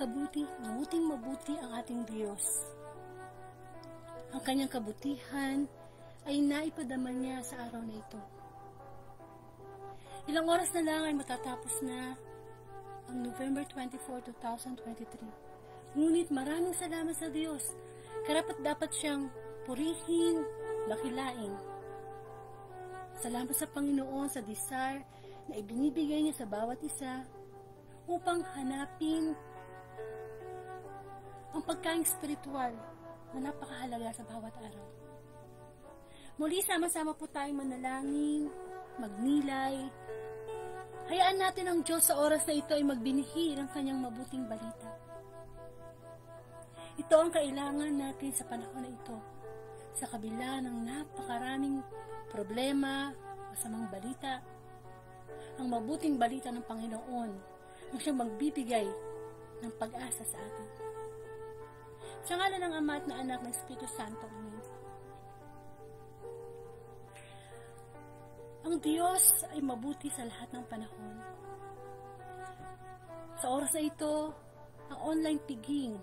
mabuting ang ating Diyos. Ang kanyang kabutihan ay naipadama niya sa araw na ito. Ilang oras na lang ay matatapos na ang November 24, 2023. Ngunit maraming salamat sa Diyos. Karapat-dapat siyang purihin, dakilain. Salamat sa Panginoon sa desire na ibinibigay niya sa bawat isa upang hanapin ang pagkaing spiritual na napakahalaga sa bawat araw. Muli, sama-sama po tayong manalangin, magnilay. Hayaan natin ang Diyos sa oras na ito ay magbinhi ng kanyang mabuting balita. Ito ang kailangan natin sa panahon na ito. Sa kabila ng napakaraming problema, masamang balita, ang mabuting balita ng Panginoon ang siyang magbibigay ng pag-asa sa atin. Sa ngalan ng Ama at ng Anak ng Espiritu Santo. Amen. Ang Diyos ay mabuti sa lahat ng panahon. Sa oras na ito, ang online piging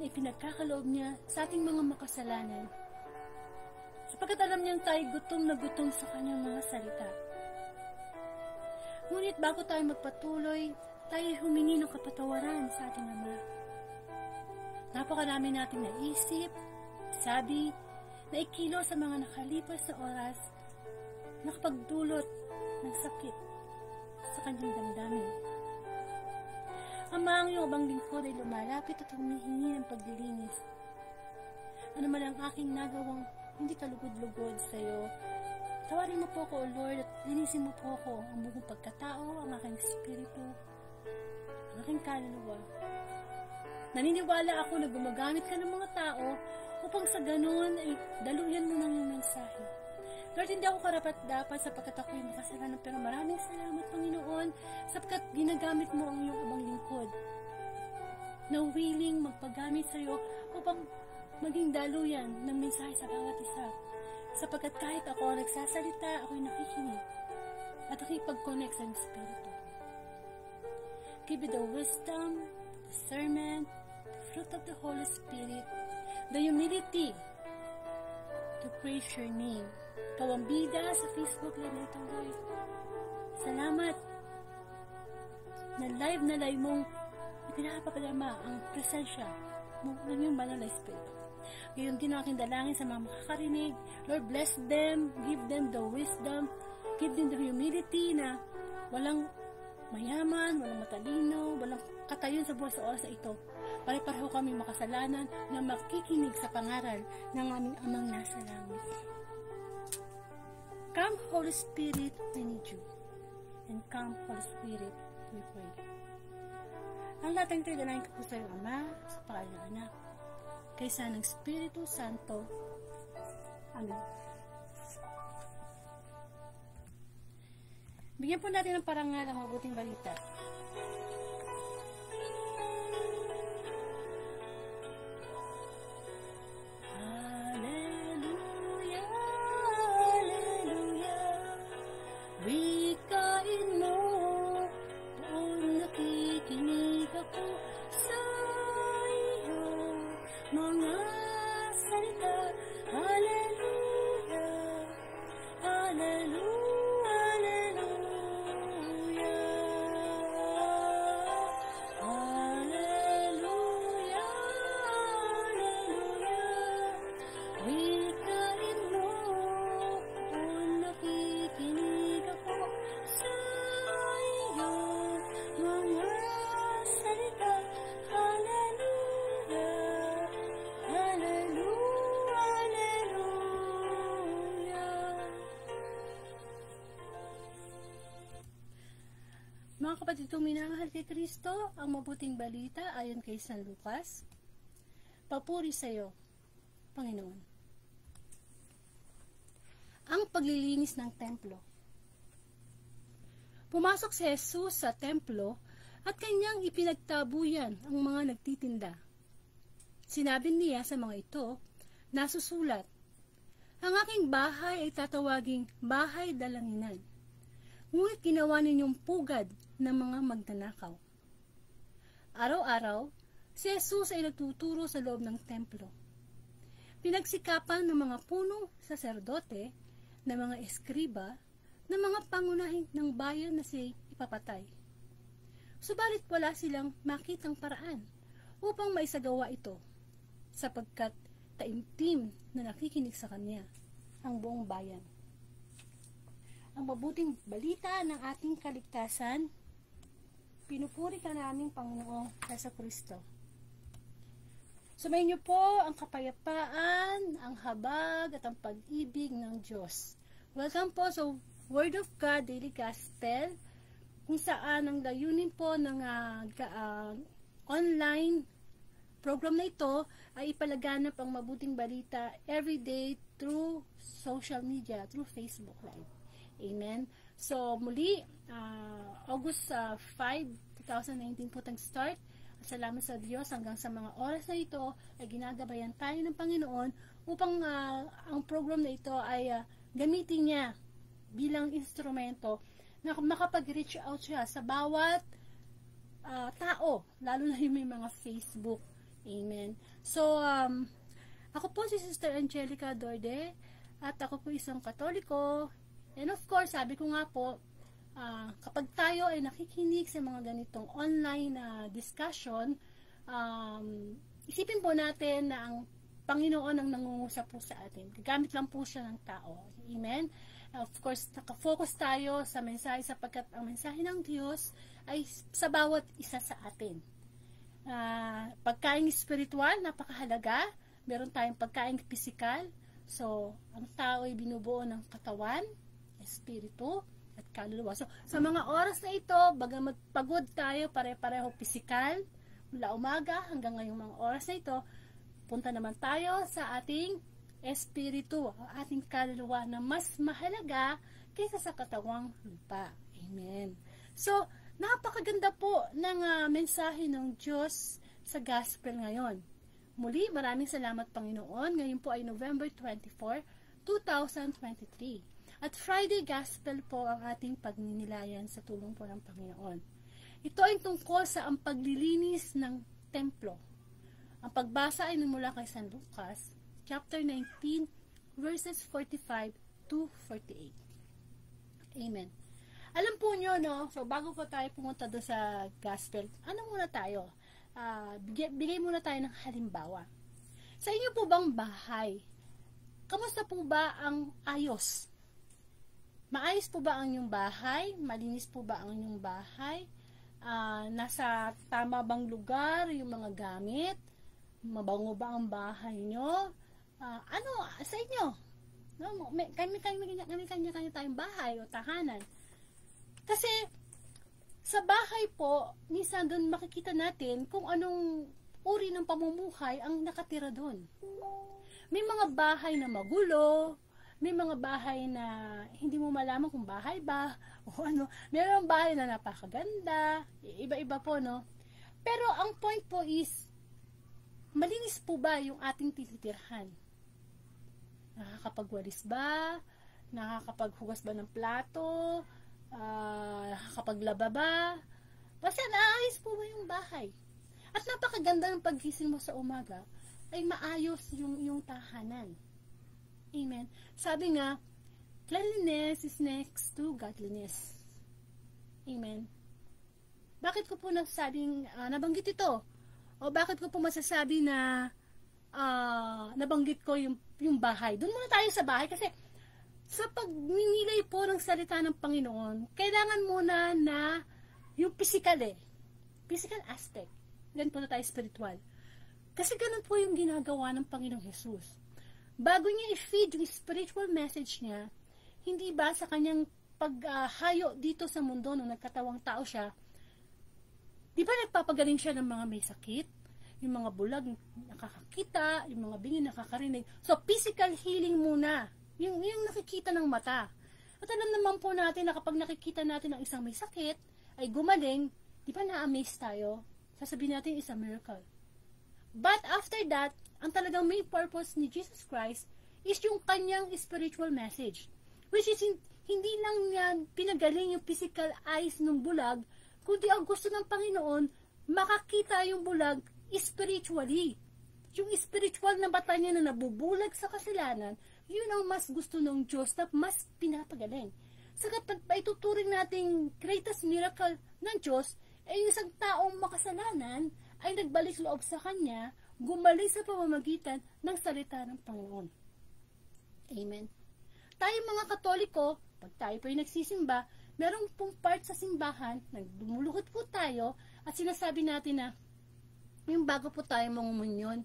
na ipinagkakaloob niya sa ating mga makasalanan, sapagkat alam niyang tayo gutom na gutom sa kanyang mga salita. Ngunit bago tayo magpatuloy, tayo humingi ng kapatawaran sa ating Ama. Napakarami nating naisip, sabi, na ikilo sa mga nakalipas na oras, nakapagdulot ng sakit sa kanyang damdamin. Ama, ang iyong abang lingkod ay lumalapit at humihingi ng paglilinis. Ano man ang aking nagawang hindi kalugod-lugod sa iyo, tawarin mo po ako, O Lord, at linisin mo po ako ang buong pagkatao, ang aking espiritu, ang aking kaluluwa. Naniniwala ako na gumagamit ka ng mga tao upang sa ganon ay daluyan mo ng iyong mensahe. Lord, hindi ako karapat-dapat sapagkat ako'y makasalanan, pero maraming salamat, Panginoon, sapagkat ginagamit mo ang iyong abang lingkod na willing magpagamit sa iyo upang maging daluyan ng mensahe sa bawat isa. Sapagkat kahit ako ang nagsasalita, ako'y nakikinig at nakipag-connect sa Espiritu. Give me the wisdom, discernment, the fruit of the Holy Spirit, the humility to praise your name. Ikaw ang bida sa Facebook live na ito, Lord. Salamat na live mong ipinapapadama ang presensya ng iyong banal na Espiritu. Ngayon din ang aking dalangin sa mga makakarinig. Lord, bless them, give them the wisdom, give them the humility na walang mayaman, walang matalino, walang katayon sa buhay sa oras na ito. Pare-pareho kami makasalanan na makikinig sa pangaral ng aming Amang nasa langit. Come, Holy Spirit, we need you. And come, Holy Spirit, we pray. Ang lahat ng tinadalain ko po sa iyo, Ama, sa pangalan ng Anak, kaysa ng Espiritu Santo. Amen. Bigyan po natin ng parangal ang mabuting balita. Mga kapatid, itong minamahal kay Kristo, ang mabuting balita ayon kay San Lucas. Papuri sa iyo, Panginoon. Ang paglilinis ng templo. Pumasok si Jesus sa templo at kanyang ipinagtabuyan ang mga nagtitinda. Sinabi niya sa mga ito, nasusulat, ang aking bahay ay tatawaging bahay dalanginan. Ngunit ginawa ninyong pugad ng mga magnanakaw. Araw-araw, Si Jesus ay nagtuturo sa loob ng templo. Pinagsikapan ng mga punong saserdote, ng mga eskriba, ng mga pangunahin ng bayan na siya ipapatay. Subalit wala silang makitang paraan upang maisagawa ito, sapagkat taimtim na nakikinig sa kanya ang buong bayan. Ang mabuting balita ng ating kaligtasan, pinupuri ka naming Panginoong Jesucristo. Sumayin niyo po ang kapayapaan, ang habag at ang pag-ibig ng Diyos. Welcome po sa Word of God Daily Gospel, kung saan ang layunin po ng online program na ito ay ipalaganap ang mabuting balita every day through social media, through Facebook Live. Amen. So muli, August 5, 2019 po tag-start. Salamat sa Diyos hanggang sa mga oras na ito ay ginagabayan tayo ng Panginoon upang ang program na ito ay gamitin niya bilang instrumento na makapag-reach out siya sa bawat tao, lalo na yung may mga Facebook. Amen. So, ako po si Sister Angelica Dorde at ako po isang Katoliko. And of course, sabi ko nga po, kapag tayo ay nakikinig sa mga ganitong online discussion, isipin po natin na ang Panginoon ang nangungusap po sa atin. Gagamit lang po siya ng tao. Amen? Of course, nakafocus tayo sa mensahe sapagkat ang mensahe ng Diyos ay sa bawat isa sa atin. Pagkain spiritual, napakahalaga. Meron tayong pagkain pisikal. So, ang tao ay binubuo ng katawan, espiritu, at kaluluwa. So, sa mga oras na ito, bagamat pagod tayo, pare-pareho pisikal, mula umaga hanggang ngayong mga oras na ito, punta naman tayo sa ating espiritu, ating kaluluwa na mas mahalaga kaysa sa katawang lupa. Amen. So, napakaganda po ng mensahe ng Diyos sa gospel ngayon. Muli, maraming salamat Panginoon. Ngayon po ay November 24, 2023. At Friday Gospel po ang ating pagninilayan sa tulong po ng Panginoon. Ito ay tungkol sa ang paglilinis ng templo. Ang pagbasa ay mula kay San Lucas, chapter 19, verses 45 to 48. Amen. Alam po nyo, no? So, bago po tayo pumunta doon sa Gospel, ano muna tayo? Bigay muna tayo ng halimbawa. Sa inyo po bang bahay? Kamusta po ba ang ayos? Maayos po ba ang inyong bahay? Malinis po ba ang inyong bahay? Nasa tama bang lugar yung mga gamit? Mabango ba ang bahay nyo? Ano sa inyo? No, kanya tayong bahay o tahanan. Kasi sa bahay po, minsan doon makikita natin kung anong uri ng pamumuhay ang nakatira doon. May mga bahay na magulo, may mga bahay na hindi mo malaman kung bahay ba o ano. Mayroong bahay na napakaganda, iba-iba po, no? Pero ang point po is, malinis po ba yung ating tinitirhan? Nakakapagwalis ba? Nakakapaghugas ba ng plato? Nakakapaglaba ba? Basta naayos po ba yung bahay? At napakaganda ng paggising mo sa umaga ay maayos yung tahanan. Amen. Sabi nga, cleanliness is next to godliness. Amen. Bakit ko po nabanggit ito? O bakit ko po masasabi na nabanggit ko yung bahay? Doon muna tayo sa bahay kasi sa pagninilay po ng salita ng Panginoon, kailangan muna na yung physical aspect. Ganun po na tayo spiritual. Kasi ganun po yung ginagawa ng Panginoong Jesus. Bago niya i-feed yung spiritual message niya, hindi ba sa kanyang paghayo dito sa mundo nung nagkatawang tao siya, di ba nagpapagaling siya ng mga may sakit? Yung mga bulag nakakakita, yung mga bingi nakakarinig. So, physical healing muna. Yung nakikita ng mata. At alam naman po natin na kapag nakikita natin ng isang may sakit, ay gumaling, di ba na-amaze tayo? Sasabihin natin is a miracle. But after that, ang talagang main purpose ni Jesus Christ is yung kanyang spiritual message. Which is, hindi lang niya pinagaling yung physical eyes ng bulag, kundi ang gusto ng Panginoon, makakita yung bulag spiritually. Yung spiritual na mata niya na nabubulag sa kasalanan, yun ang mas gusto ng Diyos na mas pinapagaling. Sagat ituturing nating greatest miracle ng Diyos, ay isang taong makasalanan ay nagbalik loob sa Kanya, gumaling sa pamamagitan ng salita ng Panginoon. Amen. Tayo mga Katoliko, pag tayo po ay nagsisimba, merong pong part sa simbahan, dumuluhod po tayo, at sinasabi natin na, yung bago po tayo mangumunyon,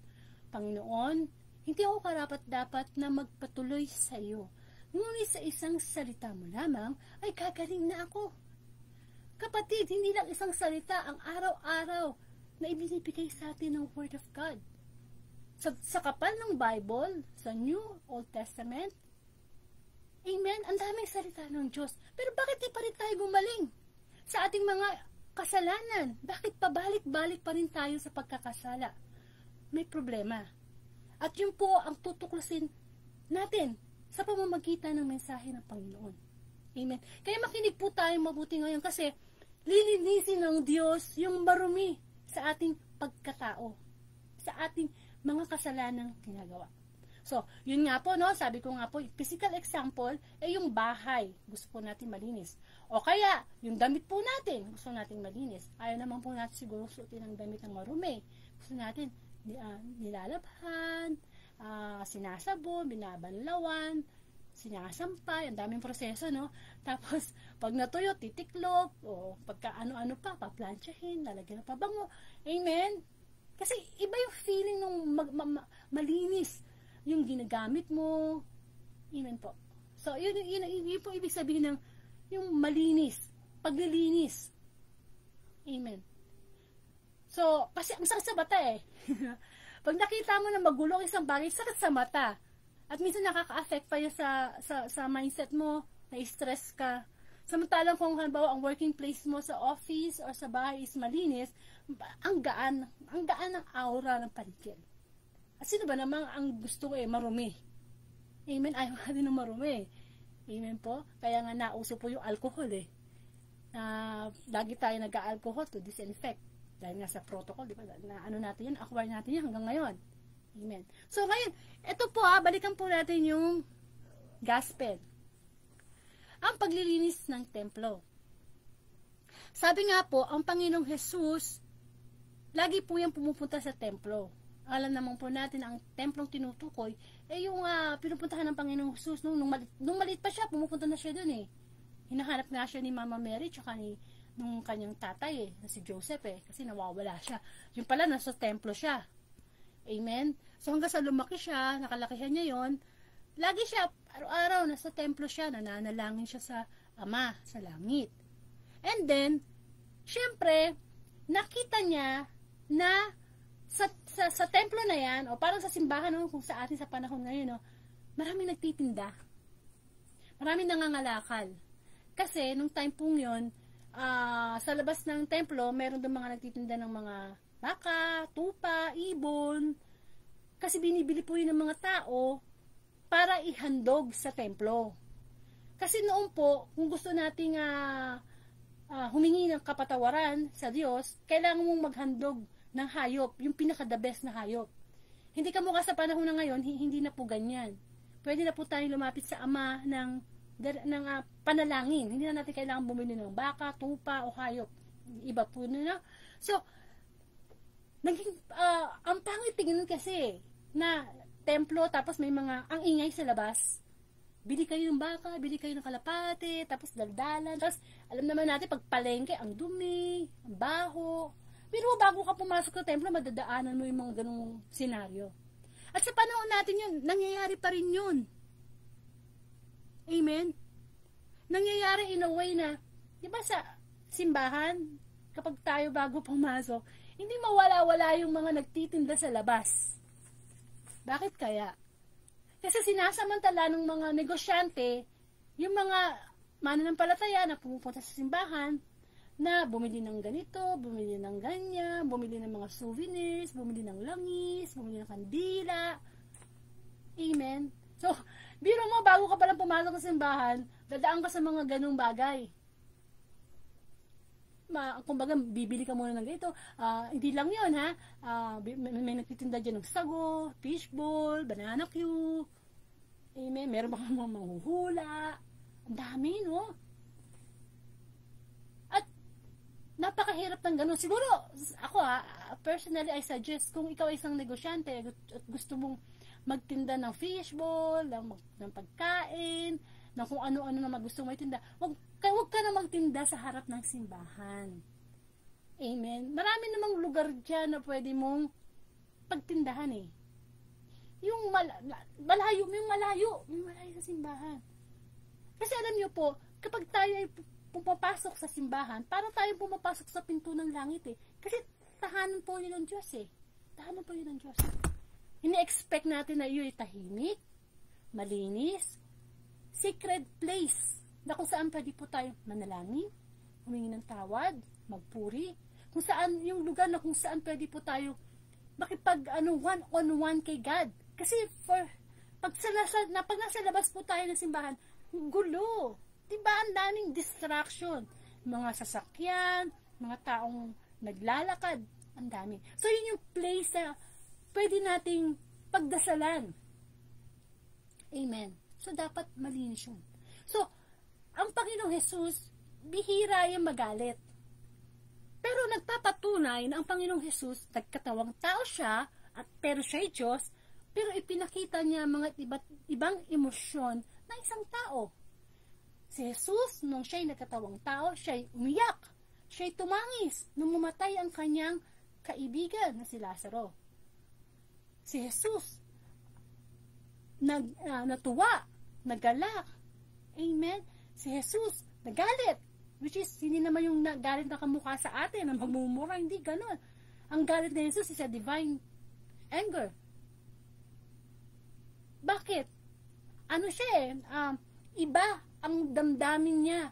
Panginoon, hindi ako karapat-dapat na magpatuloy sa iyo. Ngunit sa isang salita mo lamang, ay gagaling na ako. Kapatid, hindi lang isang salita ang araw-araw na ibinibigay sa atin ng Word of God. Sa kapal ng Bible, sa New Old Testament, amen, ang daming salita ng Diyos. Pero bakit di pa rin tayo gumaling sa ating mga kasalanan? Bakit pabalik-balik pa rin tayo sa pagkakasala? May problema. At yun po ang tutuklasin natin sa pamamagitan ng mensahe ng Panginoon. Amen. Kaya makinig po tayo mabuti ngayon kasi lilinisin ng Diyos yung marumi sa ating pagkatao, sa ating mga kasalanang ginagawa. So, yun nga po, no? Sabi ko nga po, physical example, yung bahay, gusto po natin malinis. O kaya, yung damit po natin, gusto natin malinis. Ayaw naman po natin siguro suotin ang damit ng marumi. Gusto natin nilalabhan, sinasabon, binabanlawan, sinasampay, ang daming proseso, no? Tapos, pag natuyo, titiklop, o pagka ano-ano pa, paplansyahin, lalagyan ng pabango. Amen? Kasi, iba yung feeling ng malinis yung ginagamit mo. Amen po. So, yun po ibig sabihin ng yung malinis, paglilinis. Amen. So, kasi ang sakit sa mata eh. Pag nakita mo na magulo ang isang bagay, sakit sa mata. At minsan nakaka-affect pa yun sa mindset mo, na-stress ka. Samantalang kung halimbawa ang working place mo sa office or sa bahay is malinis, ang gaan ng aura ng paligid. At sino ba namang ang gusto ko marumi? Amen? Ayaw natin ng marumi. Amen po? Kaya nga nauso po yung alcohol lagi tayo nag-alcohol to disinfect. Dahil nga sa protocol, di ba? Na ano natin yan, acquire natin yan hanggang ngayon. Amen. So ngayon, ito po balikan po natin yung gospel. Ang paglilinis ng templo. Sabi nga po, ang Panginoong Jesus, lagi po yan pumupunta sa templo. Alam naman po natin, ang templong tinutukoy, yung pinupuntahan ng Panginoong Jesus, nung maliit pa siya, pumupunta na siya dun Hinahanap nga siya ni Mama Mary, tsaka nung kanyang tatay na si Joseph kasi nawawala siya. Yung pala, nasa templo siya. Amen? So hanggang sa lumaki siya, nakalakihan niya yon, lagi siya, araw-araw, nasa templo siya, nananalangin siya sa Ama, sa langit. And then, syempre, nakita niya na sa templo na yan, o parang sa simbahan kung sa atin sa panahon ngayon, maraming nagtitinda. Maraming nangangalakal. Kasi, nung time pong yun, sa labas ng templo, meron doon mga nagtitinda ng mga baka, tupa, ibon. Kasi binibili po yun ng mga tao para ihandog sa templo. Kasi noon po, kung gusto nating humingi ng kapatawaran sa Diyos, kailangan mong maghandog ng hayop, yung pinaka-the best na hayop. Hindi ka mukha sa panahon na ngayon, hindi na po ganyan. Pwede na po tayong lumapit sa Ama ng panalangin. Hindi na natin kailangan bumili ng baka, tupa, o hayop. Iba po na. So, ang pangit tingin kasi na templo, tapos may ang ingay sa labas. Bili kayo ng baka, bili kayo ng kalapate, tapos daldalan. Tapos, alam naman natin, pag palengke, ang dumi, ang baho. Pero bago ka pumasok sa templo, madadaanan mo yung mga ganung senaryo. At sa panahon natin yun, nangyayari pa rin yun. Amen? Nangyayari in a way na, di ba sa simbahan, kapag tayo bago pumasok, hindi mawala-wala yung mga nagtitinda sa labas. Bakit kaya? Kasi sinasamantala ng mga negosyante, yung mga mananampalataya na pumupunta sa simbahan, na bumili ng ganito, bumili ng ganyan, bumili ng mga souvenirs, bumili ng langis, bumili ng kandila. Amen? So, biro mo, bago ka palang pumasok sa simbahan, dadaan ka sa mga ganung bagay. kumbaga, bibili ka muna ng ganito. Hindi lang yun, ha? May nagtitinda dyan ng sago, fishball, banana cue. Amen. Meron bang mga manghuhula. Ang dami, no? At, napakahirap ng ganun. Siguro, ako, personally, I suggest, kung ikaw ay isang negosyante at gusto mong magtinda ng fishball, ng pagkain, ng kung ano-ano na gusto mo itinda, wag ka na magtinda sa harap ng simbahan. Amen. Marami namang lugar dyan na pwede mong pagtindahan eh. Yung malayo sa simbahan. Kasi alam niyo po, kapag tayo ay pumapasok sa simbahan, parang tayo pumapasok sa pinto ng langit eh. Kasi tahanan po yun ng Diyos eh. Tahanan po yun ng Diyos. Ini-expect natin na yun ay tahimik, malinis, secret place, na kung saan pwede po tayo manalangin, humingi ng tawad, magpuri, kung saan yung lugar na kung saan pwede po tayo makipag one-on-one kay God. Kasi pag nasa labas po tayo ng simbahan, gulo. Diba ang daming distraction? Mga sasakyan, mga taong naglalakad, ang dami. So yun yung place na pwede nating pagdasalan. Amen. So dapat malinis yun. So, ang Panginoong Jesus, bihira yung magalit. Pero nagpapatunay na ang Panginoong Jesus, nagkatawang tao siya, pero siya ay Diyos, pero ipinakita niya mga ibang emosyon na isang tao. Si Jesus, nung siya'y nagkatawang tao, siya'y umiyak, siya'y tumangis, nung mamatay ang kanyang kaibigan na si Lazaro. Si Jesus, natuwa, nagalak. Amen? Si Jesus, nagalit. Which is, hindi naman yung galit na kamukha sa atin, ang magmumura, hindi ganon. Ang galit ni Jesus is a divine anger. Bakit? Ano siya eh, iba ang damdamin niya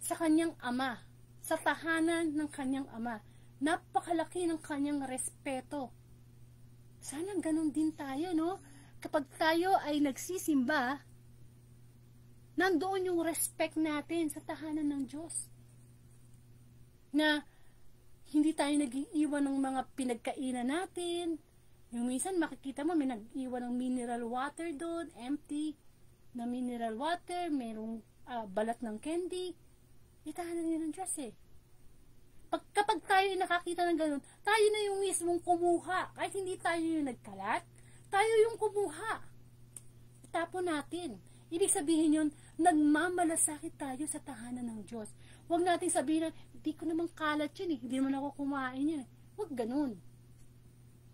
sa kanyang ama, sa tahanan ng kanyang ama. Napakalaki ng kanyang respeto. Sana ganon din tayo, no? Kapag tayo ay nagsisimba, nandoon yung respect natin sa tahanan ng Diyos. Na hindi tayo nag-iiwan ng mga pinagkainan natin. Yung minsan makikita mo may nag-iwan ng mineral water doon, empty na mineral water, mayroong balat ng candy. Tahanan yun ng Diyos eh. Kapag tayo nakakita ng ganun, tayo na yung mismong kumuha. Kahit hindi tayo yung nagkalat, tayo yung kumuha. Tapon natin. Ibig sabihin yun, nagmamalasakit tayo sa tahanan ng Diyos. Huwag natin sabihin na, hindi ko naman kalat yun eh, hindi naman ako kumain yan. Huwag ganun.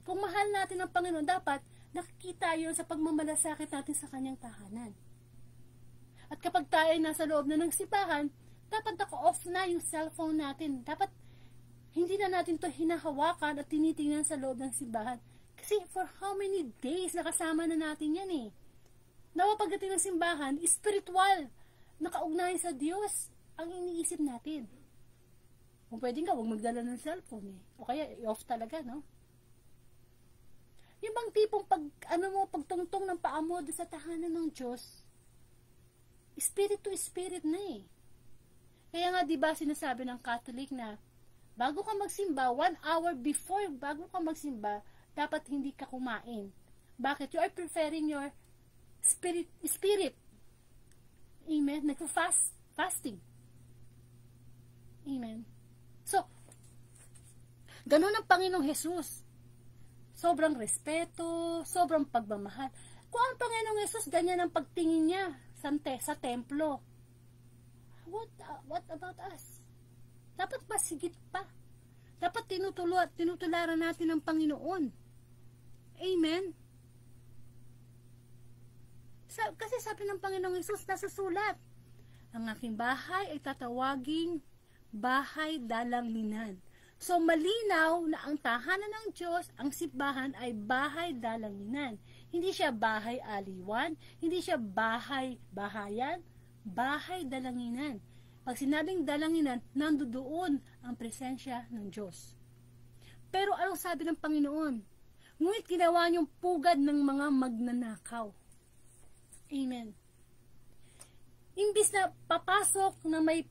Kung mahal natin ang Panginoon, dapat nakikita yun sa pagmamalasakit natin sa kanyang tahanan. At kapag tayo ay nasa loob na ng simbahan, dapat naka-off na yung cellphone natin. Dapat hindi na natin to hinahawakan at tinitingnan sa loob ng simbahan. Kasi for how many days nakasama na natin yan eh. Nawa pagdating ng simbahan, spiritual, nakaugnay sa Diyos ang iniisip natin. Kung pwede nga, huwag magdala ng cellphone eh. O kaya, i-off talaga, no? Yung bang tipong pagtungtong ng paa mo sa tahanan ng Diyos, spirit to spirit na eh. Kaya nga, diba, sinasabi ng Catholic na, bago ka magsimba, 1 hour before, bago ka magsimba, dapat hindi ka kumain. Bakit? You are preferring your spirit. Amen. Fasting. Amen. So, ganun ang Panginoong Jesus. Sobrang respeto, sobrang pagmamahal. Kung ang Panginoong Jesus, ganyan ang pagtingin niya sa templo. What about us? Dapat mas higit pa. Dapat tinutularan natin ang Panginoon. Amen. Kasi sabi ng Panginoong Hesus, nasa sulat, ang aking bahay ay tatawaging bahay dalanginan. So, malinaw na ang tahanan ng Diyos, ang simbahan ay bahay dalanginan. Hindi siya bahay aliwan, hindi siya bahayan, bahay dalanginan. Pag sinabing dalanginan, nandoon ang presensya ng Diyos. Pero anong sabi ng Panginoon? Ngunit ginawa niyong pugad ng mga magnanakaw. Amen. Imbis na papasok na may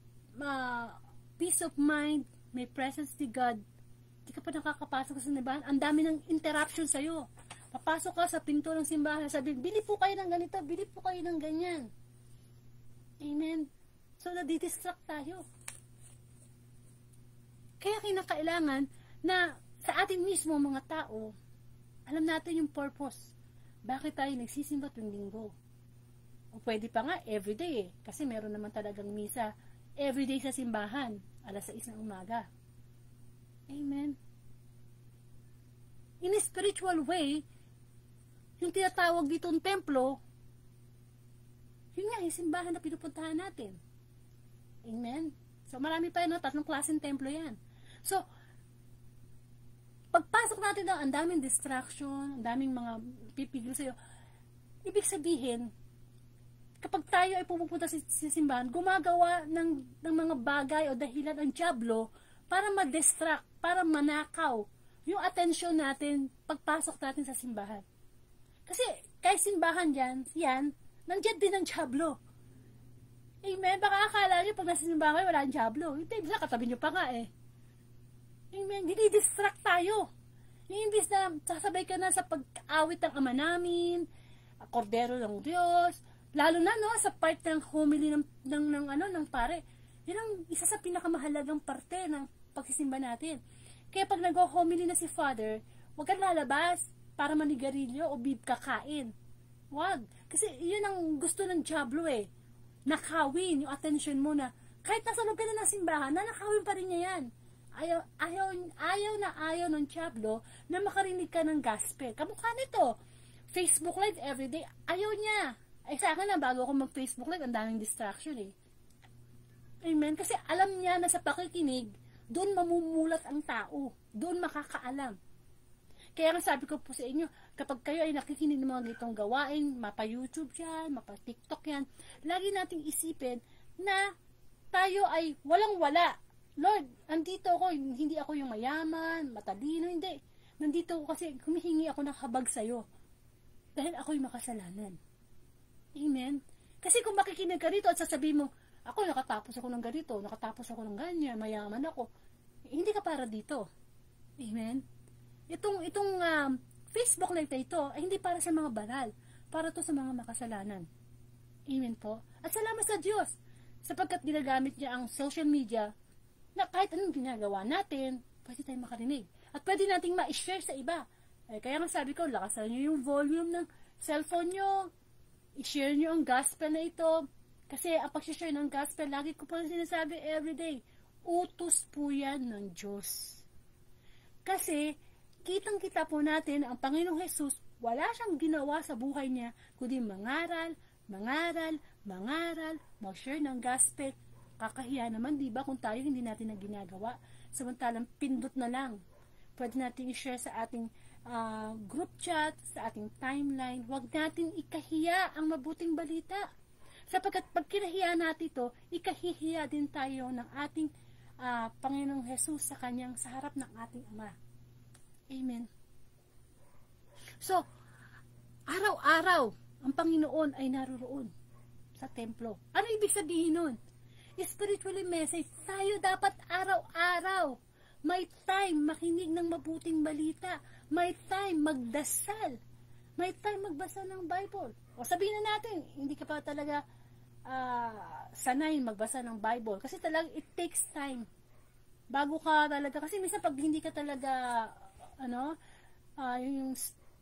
peace of mind, may presence ni God. Hindi ka pa nakakapasok sa simbahan, ang dami ng interruption sa'yo. Papasok ka sa pinto ng simbahan, sabi, bili po kayo ng ganito, bili po kayo ng ganyan. Amen. So, nadidistract tayo. Kaya kinakailangan na sa atin mismo mga tao, alam natin yung purpose. Bakit tayo nagsisimba tuwing linggo? O pwede pa nga everyday kasi meron naman talagang misa everyday sa simbahan, alas 6 ng umaga. Amen. In a spiritual way, yung tinatawag ditong templo, yun nga, yung simbahan na pinupuntahan natin. Amen. So, marami pa yun, 3 klaseng templo yan. So, pagpasok natin daw, ang daming distraction, ang daming mga pipigil sa'yo. Ibig sabihin, kapag tayo ay pupunta sa simbahan, gumagawa ng mga bagay o dahilan ang dyablo para ma-distract, para manakaw yung attention natin pagpasok natin sa simbahan. Kasi, kahit simbahan yan, nandiyan din ang dyablo. Amen? Baka akala nyo pag nasa simbahan kayo, wala ang dyablo. Hindi, bisa katabi nyo pa nga eh. Amen. Dinidistract tayo. Imbis na sasabay ka na sa pag-awit ng Ama namin, Kordero ng Diyos, lalo na no sa part ng homily ng pare. Yan ang isa sa pinakamahalagang parte ng pagsisimba natin. Kaya pag nag-homily na si Father, huwag kang lalabas para manigarilyo o bib kakain. Huwag. Kasi yun ang gusto ng dyablo eh. Nakawin yung attention mo na kahit nasa loob ka na ng simbahan, nakawin pa rin niya yan. Ayaw ng dyablo na makarinig ka ng gospel. Kamukha nito, Facebook Live everyday, ayaw niya. Ay sa akin na, bago ako mag-Facebook Live, ang daming distraction eh. Amen? Kasi alam niya na sa pakikinig, doon mamumulat ang tao. Doon makakaalam. Kaya nga sabi ko po sa inyo, kapag kayo ay nakikinig ng mga gitong gawain, mapa-YouTube yan, mapa-TikTok yan, lagi nating isipin na tayo ay walang-wala. Lord, andito ako, hindi ako yung mayaman, matalino, hindi. Nandito ako kasi humihingi ako ng habag sa'yo. Dahil ako yung makasalanan. Amen? Kasi kung makikinig ka rito at sasabihin mo, ako nakatapos ako ng ganito, nakatapos ako ng ganyan, mayaman ako, hindi ka para dito. Amen? Itong Facebook Live na ito ay hindi para sa mga banal, para to sa mga makasalanan. Amen po? At salamat sa Diyos, sapagkat ginagamit niya ang social media na kahit anong ginagawa natin, pwede tayong makarinig. At pwede nating ma-share sa iba. Kaya nga sabi ko, lakasan nyo yung volume ng cellphone nyo, i-share nyo ang gospel na ito. Kasi ang pag-share ng gospel, lagi ko po sinasabi everyday, utos po yan ng Diyos. Kasi, kitang-kita po natin, ang Panginoong Jesus, wala siyang ginawa sa buhay niya, kundi mangaral, mag-share ng gospel. Kakahiya naman, di ba, kung tayo hindi natin na ginagawa. Samantalang pindot na lang. Pwede natin i-share sa ating group chat, sa ating timeline. Huwag natin ikahiya ang mabuting balita. Sapagkat pag kinahiya natin ito, ikahihiya din tayo ng ating Panginoong Jesus sa harap ng ating Ama. Amen. So, araw-araw, ang Panginoon ay naroon sa templo. Ano ibig sabihin nun? Spiritually message, tayo dapat araw-araw may time makinig ng mabuting balita, may time magdasal, may time magbasa ng Bible. O sabihin na natin, hindi ka pa talaga sanay magbasa ng Bible kasi talaga it takes time bago ka talaga, kasi minsan pag hindi ka talaga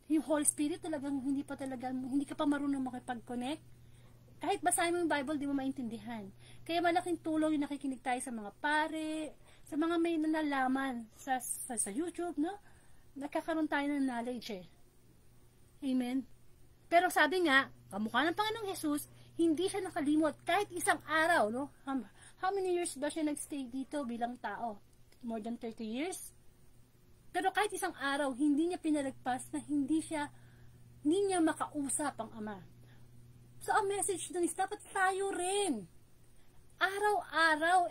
yung Holy Spirit talagang hindi ka pa marunong makipag-connect. Kahit basahin mo yung Bible, di mo maintindihan. Kaya malaking tulong yung nakikinig tayo sa mga pare, sa mga may nalalaman sa YouTube, no? Nakakaroon tayo ng knowledge eh. Amen? Pero sabi nga, kamukha ng Panginoong Jesus, hindi siya nakalimot kahit isang araw, no? How many years ba siya nagstay dito bilang tao? More than 30 years? Pero kahit isang araw, hindi niya pinalagpas na hindi niya makausap ang Ama. So, ang message dun is, dapat tayo rin. Araw-araw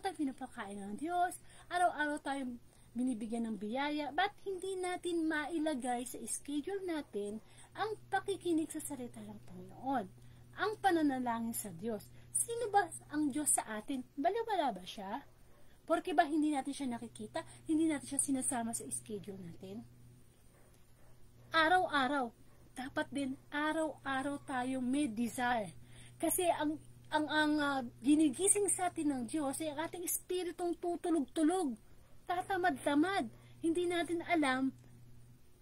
tayo pinapakain ng Diyos, araw-araw tayo binibigyan ng biyaya, ba't hindi natin mailagay sa schedule natin ang pakikinig sa salita ng Panginoon, ang pananalangin sa Diyos? Sino ba ang Diyos sa atin? Baliwala ba siya? Porque ba hindi natin siya nakikita? Hindi natin siya sinasama sa schedule natin? Araw-araw, dapat din araw-araw tayong may desire. Kasi ang ginigising sa atin ng Diyos ay ang ating espiritong tutulog-tulog, tatamad-tamad. Hindi natin alam,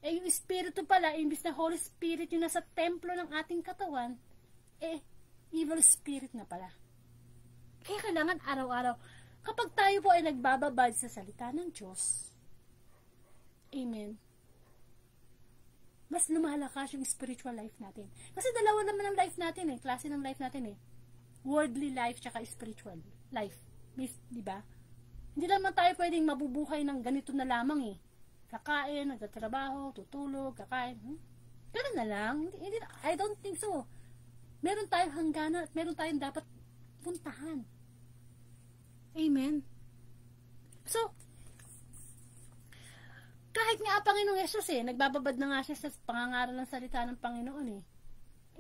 yung espiritu pala, imbis na Holy Spirit yung nasa templo ng ating katawan, evil spirit na pala. Kaya kailangan araw-araw, kapag tayo po ay nagbababad sa salita ng Diyos, amen, mas lumalakas yung spiritual life natin. Kasi dalawa naman ang life natin klase ng life natin worldly life tsaka spiritual life. Di ba? Hindi naman tayo pwedeng mabubuhay ng ganito na lamang Kakain, nagtatrabaho, tutulog, kakain. Ganun na lang. I don't think so. Meron tayong hangganan at meron tayong dapat puntahan. Amen. So, kahit nga ang Panginoong Yesus nagbababad na nga siya sa pangangaral ng salita ng Panginoon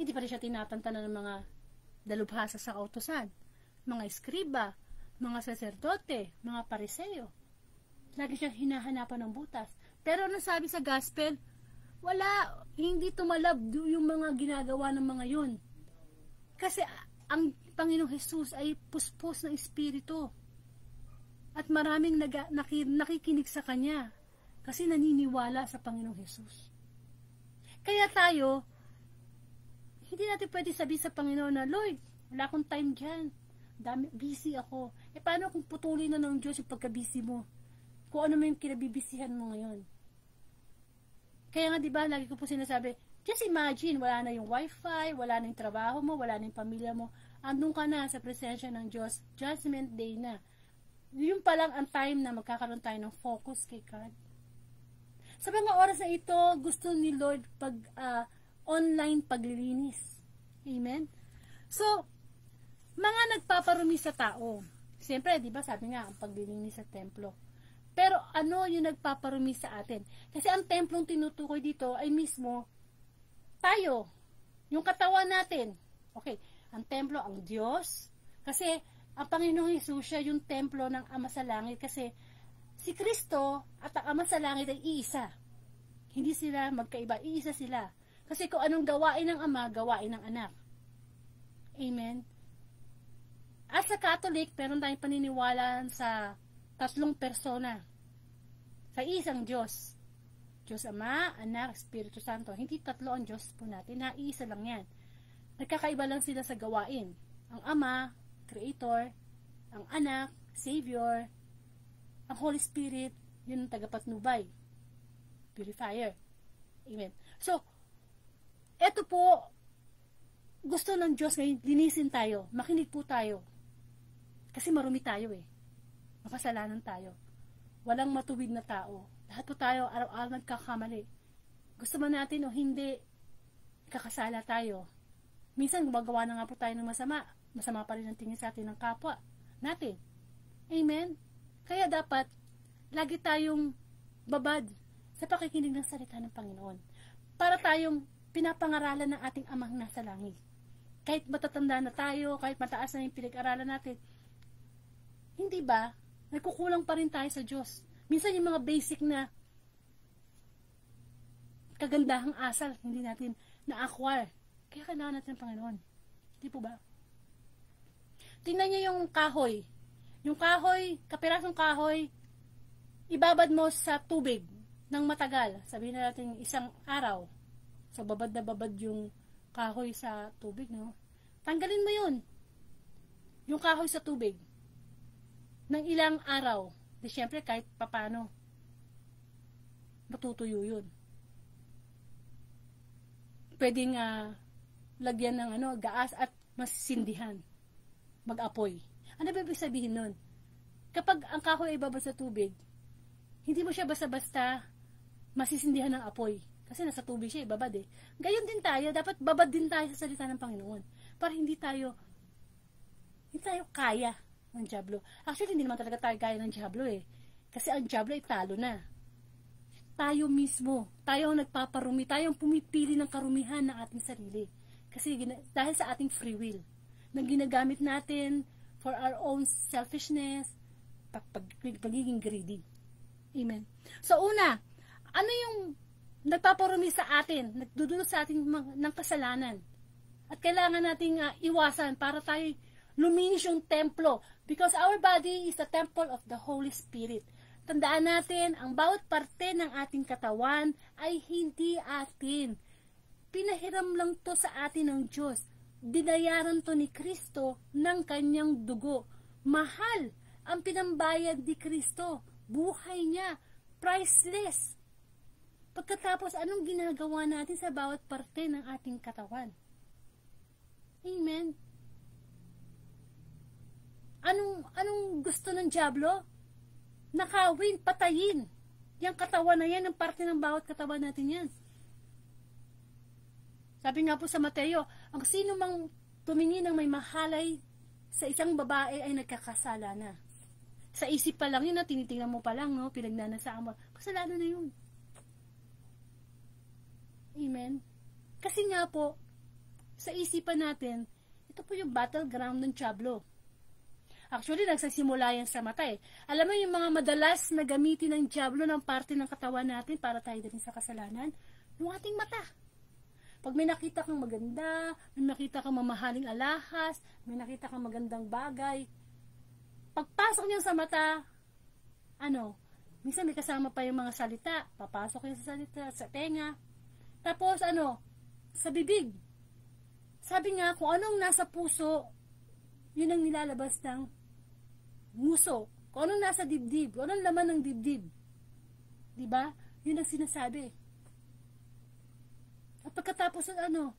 hindi pa rin siya tinatantanan ng mga dalubhasa sa kautusan, mga eskriba, mga saserdote, mga pariseyo. Lagi siyang hinahanapan ng butas. Pero anong sabi sa gospel? Wala, hindi tumalab yung mga ginagawa ng mga yun. Kasi ang Panginoong Jesus ay puspos ng espiritu. At maraming nakikinig sa Kanya. Kasi naniniwala sa Panginoong Jesus. Kaya tayo, hindi natin pwede sabihin sa Panginoon na, Lord, wala akong time dyan. Busy ako. Paano kung putulin na ng Diyos yung pagka-busy mo? Kung ano mo yung kinabibisihan mo ngayon. Kaya nga diba, lagi ko po sinasabi, just imagine, wala na yung wifi, wala na yung trabaho mo, wala na yung pamilya mo. Andun ka na sa presensya ng Diyos. Judgment day na. Yun pa lang ang time na magkakaroon tayo ng focus kay God. Sa mga oras na ito, gusto ni Lord online paglilinis. Amen? So, mga nagpaparumi sa tao. Siyempre, di ba, sabi nga, ang paglilinis sa templo. Pero ano yung nagpaparumi sa atin? Kasi ang templong tinutukoy dito ay mismo tayo. Yung katawan natin. Okay, ang templo, ang Diyos. Kasi ang Panginoong Hesus siya yung templo ng Ama sa Langit. Kasi si Kristo at ang Ama sa Langit ay iisa. Hindi sila magkaiba, iisa sila. Kasi kung anong gawain ng Ama, gawain ng Anak. Amen? As a Catholic, meron tayong paniniwala sa tatlong persona. Sa isang Diyos. Diyos Ama, Anak, Espiritu Santo. Hindi tatlo ang Diyos po natin, iisa lang yan. Nagkakaiba lang sila sa gawain. Ang Ama, Creator, ang Anak, Savior, ang Holy Spirit, yun ang tagapatnubay, purifier. Amen. So, eto po, gusto ng Diyos ngayon, linisin tayo, makinig po tayo. Kasi marumi tayo makasalanan tayo. Walang matuwid na tao. Lahat po tayo, araw-araw nagkakamali. Gusto man natin o hindi, kakasala tayo. Minsan, gumagawa na nga po tayo ng masama. Masama pa rin ang tingin sa atin ng kapwa natin. Amen? Kaya dapat, lagi tayong babad sa pakikinig ng salita ng Panginoon. Para tayong pinapangaralan ng ating Amang nasa langit. Kahit matatanda na tayo, kahit mataas na yung pinag-aralan natin, hindi ba, nagkukulang pa rin tayo sa Diyos. Minsan yung mga basic na kagandahang asal, hindi natin na-acquire. Kaya kailangan natin ng Panginoon. Hindi po ba? Tingnan niyo yung kahoy. Yung kahoy, kapirasong kahoy, ibabad mo sa tubig ng matagal. Sabihin na natin isang araw. So, babad na babad yung kahoy sa tubig, no? Tanggalin mo yun. Yung kahoy sa tubig. Ng ilang araw. Di syempre, kahit papano, matutuyo yun. Pwedeng lagyan ng gaas at masisindihan. Mag-apoy. Ano ba ibig sabihin nun? Kapag ang kahoy ay babad sa tubig, hindi mo siya basta-basta masisindihan ng apoy. Kasi nasa tubig siya, babad Gayon din tayo, dapat babad din tayo sa salita ng Panginoon. Para hindi tayo kaya ng Diablo. Actually, hindi naman talaga tayo kaya ng Diablo Kasi ang Diablo ay talo na. Tayo mismo, tayo ang nagpaparumi, tayo ang pumipili ng karumihan ng ating sarili. Kasi dahil sa ating free will, na ginagamit natin for our own selfishness, pagiging greedy. Amen. So una, ano yung nagpaparumi sa atin, nagdudulot sa atin ng kasalanan? At kailangan nating iwasan para tayo luminis yung templo. Because our body is the temple of the Holy Spirit. Tandaan natin, ang bawat parte ng ating katawan ay hindi atin. Pinahiram lang to sa atin ng Diyos. Dinayaran to ni Kristo ng kanyang dugo. Mahal ang pinambayad ni Kristo. Buhay niya. Priceless. Pagkatapos, anong ginagawa natin sa bawat parte ng ating katawan? Amen. Anong gusto ng dyablo? Nakawin, patayin. Yung katawan na yan, ang parte ng bawat katawan natin yan. Sabi nga po sa Mateo, ang sino mang tumingin ng may mahalay sa isang babae ay nagkakasala na. Sa isip pa lang yun, tinitingnan mo pa lang, no? Pinagnanasaan mo. Kasalanan na yun. Amen? Kasi nga po, sa isipan natin, ito po yung battleground ng dyablo. Actually, nagsasimula yan sa mata eh. Alam mo yung mga madalas na gamitin ng dyablo ng parte ng katawan natin para tayo din sa kasalanan? Yung ating mata. Pag may nakita kang maganda, may nakita kang mamahaling alahas, may nakita kang magandang bagay, pagpasok niyo sa mata, minsan may kasama pa yung mga salita, papasok yung sa salita, sa tenga, tapos sa bibig. Sabi nga, kung anong nasa puso, yun ang nilalabas ng nguso. Kung anong nasa dibdib, kung anong laman ng dibdib. Diba? Yun ang sinasabi. At pagkatapos yun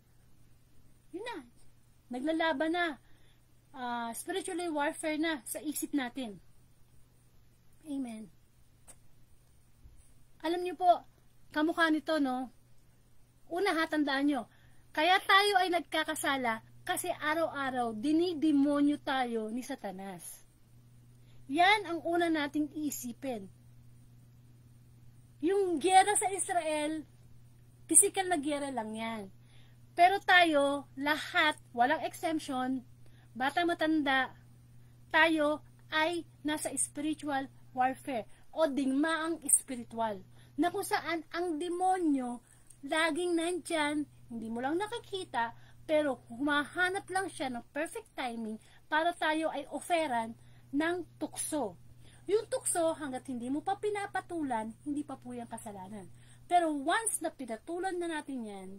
na. Naglalaban na. Spiritually warfare na sa isip natin. Amen. Alam niyo po, kamukha nito, no? Una, tandaan nyo, kaya tayo ay nagkakasala kasi araw-araw dinidemonyo tayo ni Satanas. Yan ang una nating iisipin. Yung giyera sa Israel, physical na giyera lang yan. Pero tayo, lahat, walang exemption, bata matanda, tayo ay nasa spiritual warfare o digmaang spiritual na kung saan ang demonyo laging nandyan, hindi mo lang nakikita, pero humahanap lang siya ng perfect timing para tayo ay oferan ng tukso. Yung tukso, hanggat hindi mo pa pinapatulan, hindi pa po yung kasalanan. Pero once na pinatulan na natin yan,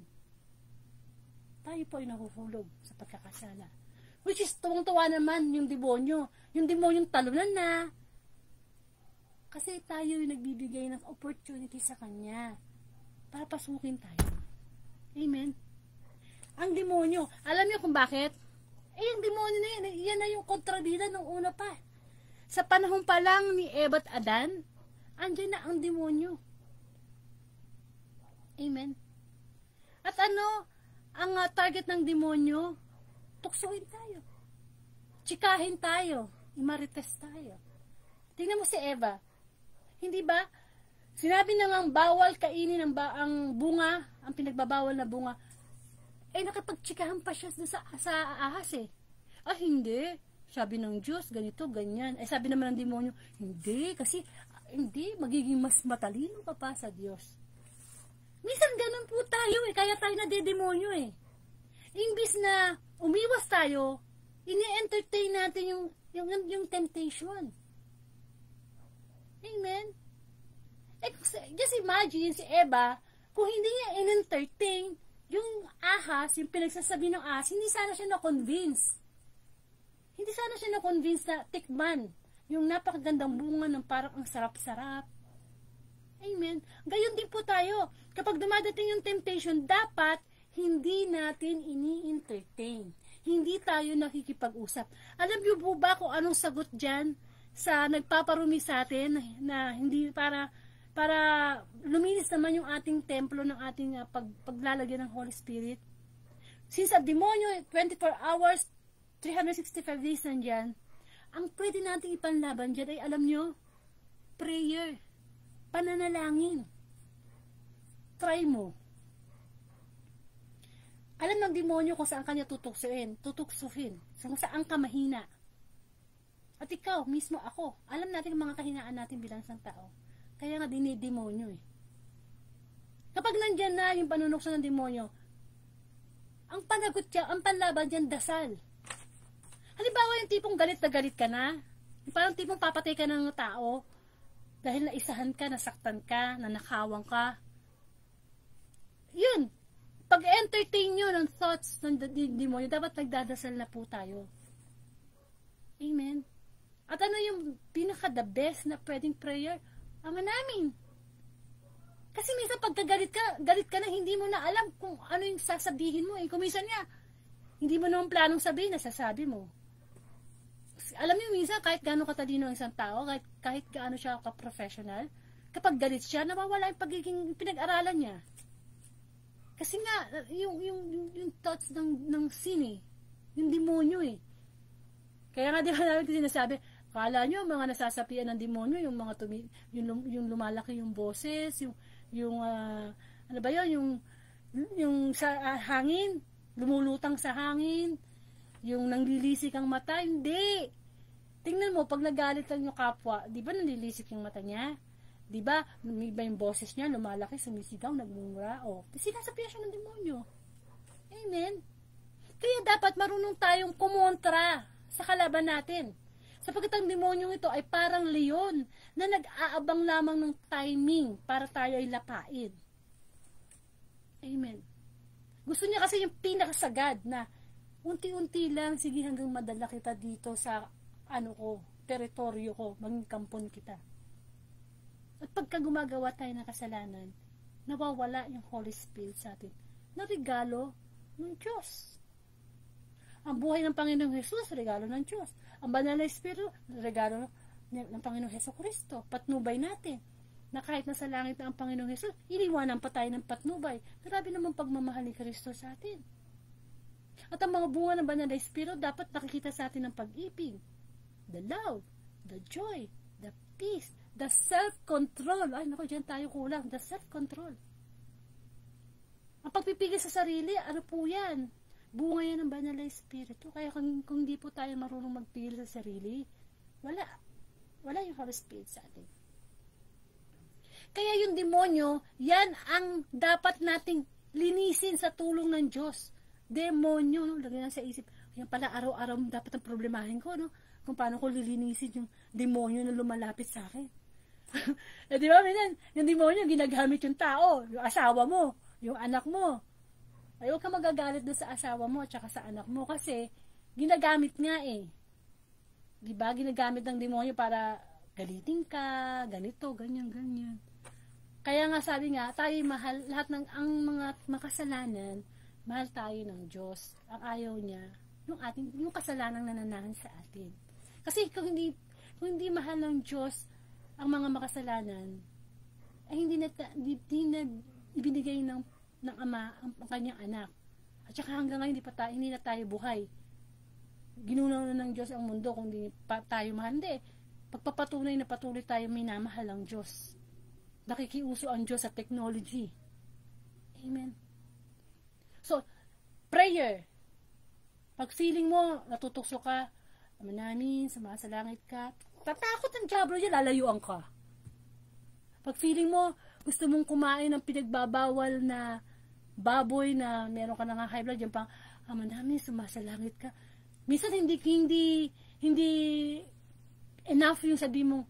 tayo po ay nahuhulog sa pagkakasala. Which is, tuwang-tuwa naman yung demonyo. Yung demonyong talunan na. Kasi tayo yung nagbibigay ng opportunity sa kanya para pasukin tayo. Amen? Ang demonyo, alam niyo kung bakit? Yung demonyo na yan na yung kontrabida ng una pa. Sa panahon pa lang ni Eva at Adan, andyan na ang demonyo. Amen? At ang target ng demonyo? Tuksuin tayo. Tsikahin tayo. Imarites tayo. Tingnan mo si Eva. Hindi ba? Sinabi na nga bawal kainin ang bunga, ang pinagbabawal na bunga. Nakapagtsikahan pa siya sa ahas eh. Hindi. Sabi ng Diyos, ganito, ganyan. Sabi naman ng demonyo, hindi. Kasi, hindi. Magiging mas matalino ka pa sa Diyos. Minsan ganun po tayo eh. Kaya tayo nadedemonyo eh. Imbis na umiwas tayo, ini-entertain natin yung temptation. Amen? Just imagine si Eva, kung hindi niya in-entertain yung ahas, yung pinagsasabi ng ahas, hindi sana siya na-convince. Hindi sana siya na-convince na tikman yung napakagandang bunga ng parang ang sarap-sarap. Amen? Gayon din po tayo. Kapag dumadating yung temptation, dapat hindi natin ini-entertain. Hindi tayo nakikipag-usap. Alam niyo po ba kung anong sagot dyan sa nagpaparumi sa atin na hindi para luminis naman yung ating templo ng ating paglalagyan ng Holy Spirit? Since a demonyo 24 hours 365 days nandyan, ang pwede nating ipanlaban dyan ay alam nyo, prayer, pananalangin. Try mo. Alam ng demonyo kung saan kanya tutuksuhin, kung saan ka mahina. At ikaw, mismo ako, alam natin ang mga kahinaan natin bilang isang tao. Kaya nga dinidemonyo eh. Kapag nandyan na yung panunukso ng demonyo, ang panagot niya, ang panlaban dyan, dasal. Halimbawa yung tipong galit na galit ka na, yung parang tipong papatay ka ng tao, dahil naisahan ka, nasaktan ka, nanakawang ka. Yun, pag-entertain nyo ng thoughts ng demonyo, dapat nagdadasal na po tayo. Amen. At ano yung pinaka-the best na pwedeng prayer? Ama namin. Kasi minsan pagkagalit ka na hindi mo na alam kung ano yung sasabihin mo. Eh. Kung minsan nga, hindi mo naman planong sabihin, nasasabi mo. Alam niyo minsan, kahit gaano katalino ang isang tao, kahit gaano siya ka-professional, kapag galit siya, nawawala yung pagiging pinag-aralan niya. Kasi nga, yung thoughts ng sin eh. Yung demonyo eh. Kaya nga di ba namin sinasabi, kala nyo, mga nasasapian ng demonyo, yung mga yung lumalaki yung boses, ano ba yun, yung sa hangin, lumulutang sa hangin, yung nanglilisik ang mata, hindi. Tingnan mo, pag nagalit lang yung kapwa, di ba nanlilisik yung mata niya? Di ba, may iba yung boses niya, lumalaki, sumisigaw, nagmumura, sinasapian siya ng demonyo. Amen? Kaya dapat marunong tayong kumontra sa kalaban natin. Sapagkat ang demonyong ito ay parang leon na nag-aabang lamang ng timing para tayo ay lapain. Amen. Gusto niya kasi yung pinakasagad na unti-unti lang, sige hanggang madala kita dito sa teritoryo ko, maging kampon kita. At pagka gumagawa tayo ng kasalanan, nawawala yung Holy Spirit sa atin na regalo ng Diyos. Ang buhay ng Panginoong Jesus, regalo ng Diyos. Ang banal na Espiritu, regalo ng Panginoong Jesucristo. Patnubay natin. Na kahit nasa langit na ang Panginoong Jesus, iniwanan pa tayo ng patnubay. Grabe naman pagmamahal ni Kristo sa atin. At ang mga bunga ng banal na Espiritu, dapat nakikita sa atin ng pag-ibig. The love, the joy, the peace, the self-control. Ay, naku, dyan tayo kulang. The self-control. Ang pagpipigil sa sarili, ano po yan? Bunga yan ng banal na Espiritu. Kaya kung di po tayo marunong magpigil sa sarili, wala yung Holy Spirit sa atin. Kaya yung demonyo, yan ang dapat nating linisin sa tulong ng Diyos. Demonyo, no? Lagyan lang sa isip. Yan pala, araw-araw dapat ang problemahin ko, no? Kung paano ko lilinisin yung demonyo na lumalapit sa akin. Di ba, minsan, yung demonyo, ginagamit yung tao, yung asawa mo, yung anak mo. Ay, huwag ka magagalit doon sa asawa mo at saka sa anak mo kasi ginagamit nga eh. Diba? Ginagamit ng demonyo para galitin ka, ganito, ganyan, ganyan. Kaya nga sabi nga, tayo mahal, lahat ng ang mga makasalanan, mahal tayo ng Diyos. Ang ayaw niya, yung kasalanang nananahan sa atin. Kasi kung hindi mahal ng Diyos ang mga makasalanan, ay hindi na ibinigay ng Ama ang kanyang anak. At saka hanggang ngayon hindi na tayo buhay. Ginunaw na ng Diyos ang mundo kung hindi pa tayo mahal. Hindi. Pagpapatunay na patuloy tayo minamahal ang Diyos. Nakikiuso ang Diyos sa technology. Amen. So, prayer. Pag feeling mo, natutukso ka, Ama namin, sumasalangit ka, tatakot ang diablo niya, lalayuan ka. Pag feeling mo, gusto mong kumain ng pinagbabawal na baboy na meron ka na nga high blood, yung pang, Ama namin, sumasalangit ka. Minsan hindi enough yung sabi mong,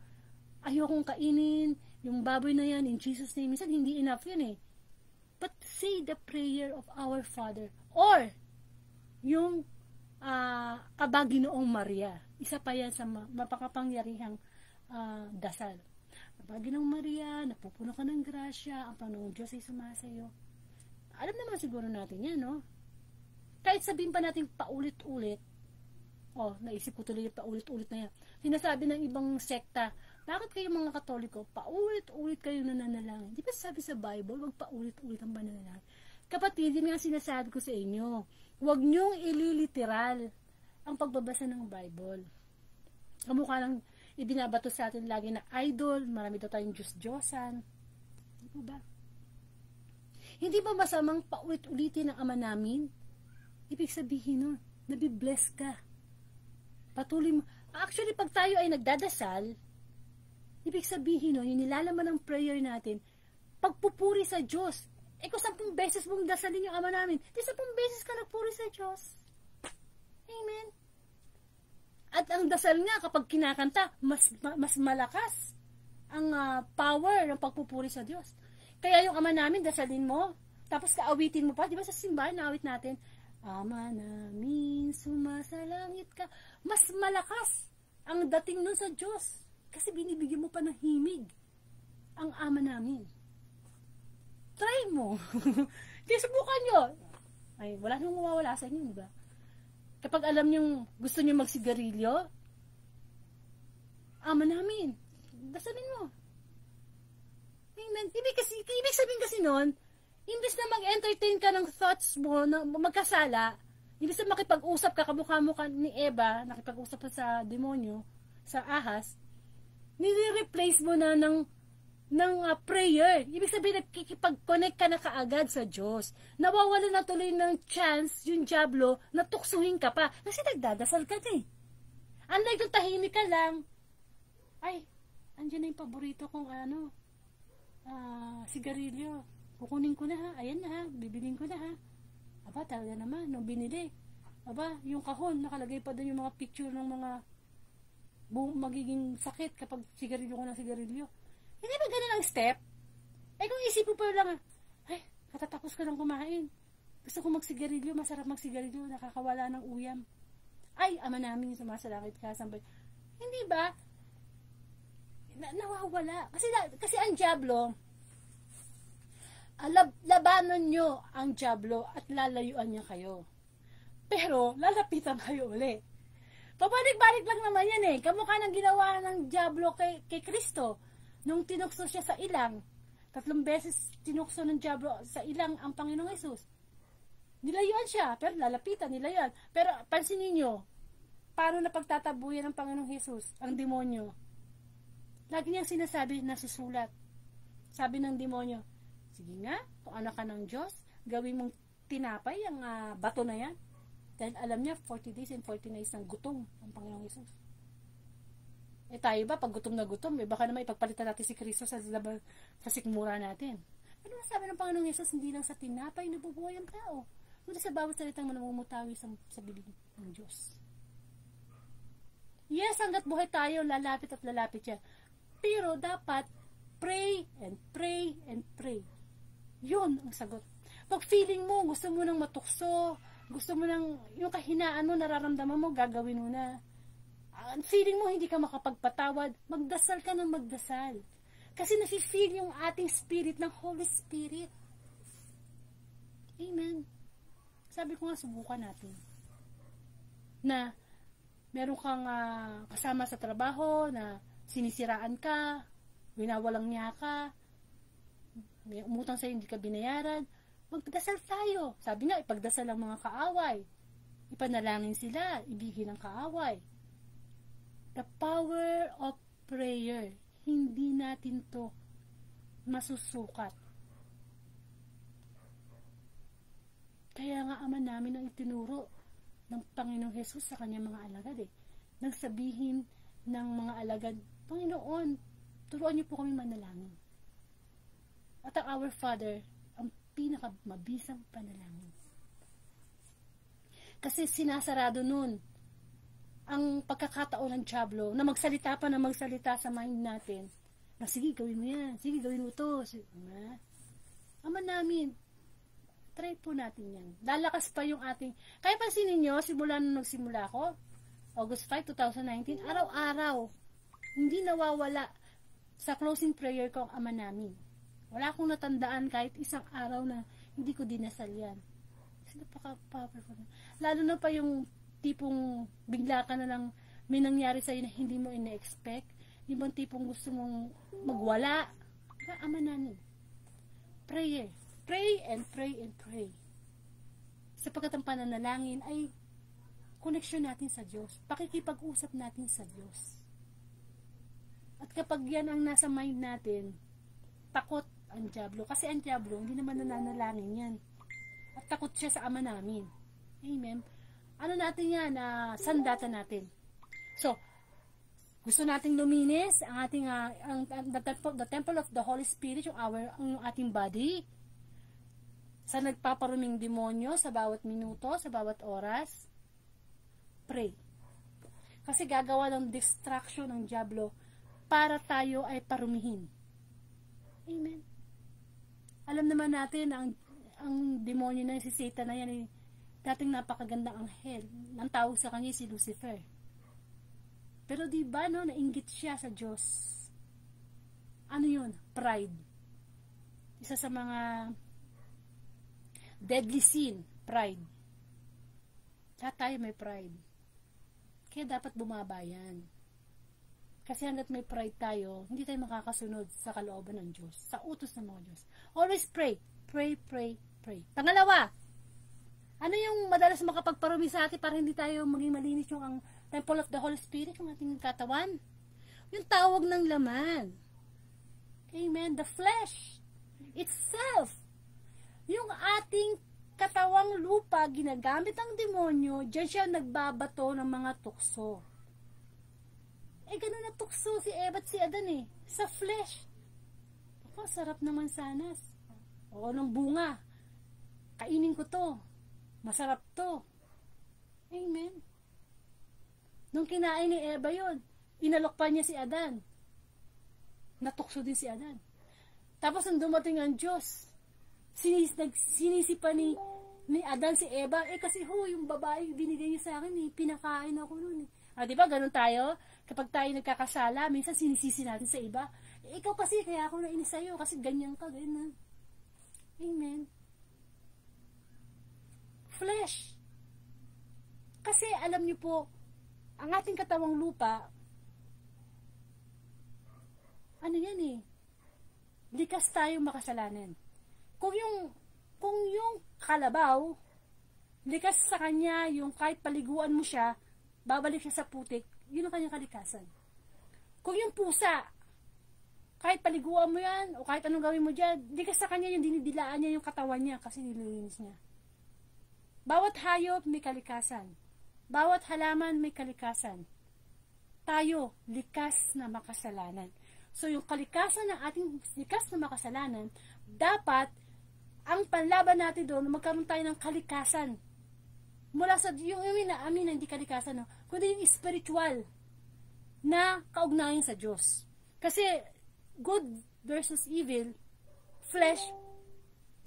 ayokong kainin, yung baboy na yan, in Jesus' name. Minsan hindi enough yun eh. But say the prayer of our Father. Or, yung Aba Ginoong Maria. Isa pa yan sa mapakapangyarihang dasal. Aba Ginoong Maria, napupuno ka ng grasya, ang Panginoong Diyos ay sumasayo. Alam naman siguro natin yan, no? Kahit sabihin pa natin paulit-ulit, naisip ko tuloy yung paulit-ulit na yan. Sinasabi ng ibang sekta, bakit kayo mga Katoliko, paulit-ulit kayo nananalangin? Di ba sabi sa Bible, wag paulit-ulit ang pananalangin? Kapatid, yun nga sinasabi ko sa inyo, huwag niyong ililiteral ang pagbabasa ng Bible. Kamukha lang ibinabato sa atin lagi na idol, marami daw tayong Diyos-Diyosan. Di ba? Hindi ba masamang paulit-ulitin ang Ama namin? Ibig sabihin nun, nabibless ka. Patuloy mo, Actually, pag tayo ay nagdadasal, ibig sabihin nun, yung nilalaman ng prayer natin, pagpupuri sa Diyos. Kung 10 beses mong dasalin yung Ama namin, 10 beses ka nagpuri sa Diyos. Amen. At ang dasal nga, kapag kinakanta, mas malakas ang power ng pagpupuri sa Diyos. Kaya yung Ama namin, dasalin mo, tapos kaawitin mo pa, di ba sa simbahan, naawit natin, Ama namin, sumasalangit ka. Mas malakas ang dating nun sa Diyos. Kasi binibigyan mo pa ng himig ang Ama namin. Try mo. Kaya subukan nyo. Ay, wala nang mawawala sa inyo, di ba? Kapag alam nyo gusto nyo magsigarilyo, Ama namin, dasalin mo. Amen. Ibig sabihin kasi nun, imbis na mag-entertain ka ng thoughts mo na magkasala, imbis na makipag-usap ka, kamukha-mukha ni Eva, nakipag-usap ka sa demonyo, sa ahas, nire-replace mo na ng prayer. Ibig sabihin, nakikipag-connect ka na kaagad sa Diyos. Nawawala na tuloy ng chance yung diablo na tuksuhin ka pa. Kasi nagdadasal ka na eh. Unlike yung tahimik ka lang, ay, andyan na yung paborito kong sigarilyo. Kukunin ko na ha, ayan na ha, bibilin ko na ha. Aba, talaga naman, nung binili. Aba, yung kahon, nakalagay pa doon yung mga picture ng mga magiging sakit kapag sigarilyo ko ng sigarilyo. Hindi ba ganun ang step? Kung isipin pa lang, ay, katatapos ko lang kumain. Gusto ko magsigarilyo, masarap magsigarilyo, nakakawala ng uyam. Ay, Ama namin, sumasalangit ka, sambay. Hindi ba? Nawawala. Kasi ang diablo, labanan nyo ang diablo at lalayuan niya kayo. Pero, lalapitan kayo uli. Pabalik-balik lang naman yan eh. Kamukha ng ginawa ng diablo kay Kristo. Nung tinukso siya sa ilang, 3 beses tinukso ng diablo sa ilang ang Panginoong Hesus. Nilayuan siya, pero lalapitan, nilayuan. Pero pansinin nyo, paano na pagtatabuyan ng Panginoong Hesus ang demonyo? Lagi niyang sinasabi na susulat. Sabi ng demonyo, sige nga, kung anak ka ng Diyos, gawin mong tinapay ang bato na yan. Dahil alam niya, 40 days and 40 nights ng gutom ang Panginoong Hesus. Tayo ba, pag gutom na gutom, baka naman ipagpalitan natin si Kristo sa sikmura natin. Ano sabi ng Panginoong Hesus, hindi lang sa tinapay nabubuhay ang tao, kundi sa bawat salitang namumutawi sa bibig ng Diyos. Yes, hanggat buhay tayo, lalapit at lalapit yan. Pero dapat, pray and pray and pray. Yun ang sagot. Pag feeling mo, gusto mo nang matukso, gusto mo nang, yung kahinaan mo, nararamdaman mo, gagawin mo na. Feeling mo, hindi ka makapagpatawad, magdasal ka ng magdasal. Kasi nafe-feel yung ating spirit ng Holy Spirit. Amen. Sabi ko nga, subukan natin. Na, meron kang kasama sa trabaho, na sinisiraan ka, winawalang niya ka, may umutang sa'yo, hindi ka binayaran, magdasal tayo. Sabi nga, ipagdasal ang mga kaaway. Ipanalangin sila, ibigin ang kaaway. The power of prayer. Hindi natin to masusukat. Kaya nga Ama namin ang itinuro ng Panginoong Hesus sa kanyang mga alagad Nang sabihin ng mga alagad, Panginoon, turuan niyo po kami manalangin. At ang Our Father, ang pinakamabisang panalangin. Kasi sinasarado nun ang pagkakataon ng diablo na magsalita pa na magsalita sa mind natin na sige, gawin mo yan, sige, gawin mo to. Ama namin, try po natin yan. Lalakas pa yung ating, kaya pansinin nyo, simula nung nagsimula ako, August 5, 2019, araw-araw, hindi nawawala sa closing prayer ko ang Ama namin. Wala akong natandaan kahit isang araw na hindi ko dinasal yan. Kasi napaka-powerful. Lalo na pa yung tipong bigla ka na lang may nangyari sa'yo na hindi mo ina-expect. Yung bang tipong gusto mong magwala. Ama namin. Prayer. Pray and pray and pray. Sapagkat ang pananalangin ay connection natin sa Diyos. Pakikipag-usap natin sa Diyos. At kapag yan ang nasa mind natin, takot ang diablo. Kasi ang diablo, hindi naman nananalangin yan. At takot siya sa Ama namin. Amen. Ano natin yan? Sandata natin. So, Gusto nating luminis ang ating the temple of the Holy Spirit, yung ating body, sa nagpaparuming demonyo sa bawat minuto, sa bawat oras. Pray. Kasi gagawa ng distraction ng diablo para tayo ay parumihin. Amen. Alam naman natin ang demonyo na si Satan na yan, dating napakagandang anghel. Ang tawag sa kanya si Lucifer. Pero di ba nainggit siya sa Diyos? Ano yun? Pride. Isa sa mga deadly sin, pride. Lahat tayo may pride. Kaya dapat bumaba yan. Kasi hanggat may pride tayo, hindi tayo makakasunod sa kalooban ng Diyos, sa utos ng mga Diyos. Always pray. Pray, pray, pray. Pangalawa, ano yung madalas makapagparumi sa atin para hindi tayo maging malinis yung ang temple of the Holy Spirit, yung ating katawan? Yung tawag ng laman. Amen. The flesh itself. Yung ating katawang lupa, ginagamit ng demonyo, dyan siya nagbabato ng mga tukso. Ganun na tukso si Eva at si Adan sa flesh. Ako, sarap ng mansanas. O ng bunga. Kainin ko to. Masarap to. Amen. Nung kinain ni Eva yun, inalok pa niya si Adan. Natukso din si Adan. Tapos nung dumating ang Diyos, sinisi pa ni Adan si Eva, kasi yung babae binigay niya sa akin, pinakain ako nun. Diba, ganun tayo? Kapag tayo nagkakasala, minsan sinisisi natin sa iba. Ikaw kasi, kaya ako nainis sa'yo, kasi ganyan ka, ganyan. Amen. Flesh. Kasi, alam niyo po, ang ating katawang lupa, ano yan likas tayong makasalanan. Kung yung kalabaw, likas sa kanya, yung kahit paliguan mo siya, babalik siya sa putik, yun ang kanyang kalikasan. Kung yung pusa, kahit paliguan mo yan, o kahit anong gawin mo dyan, likas sa kanya yung dinidilaan niya yung katawan niya kasi nililinis niya. Bawat hayop may kalikasan. Bawat halaman may kalikasan. Tayo, likas na makasalanan. So, yung kalikasan ng ating likas na makasalanan, dapat, ang panlaban natin doon, magkaroon tayo ng kalikasan. Mula sa, hindi kalikasan, kundi yung spiritual na kaugnayan sa Diyos. Kasi, good versus evil, flesh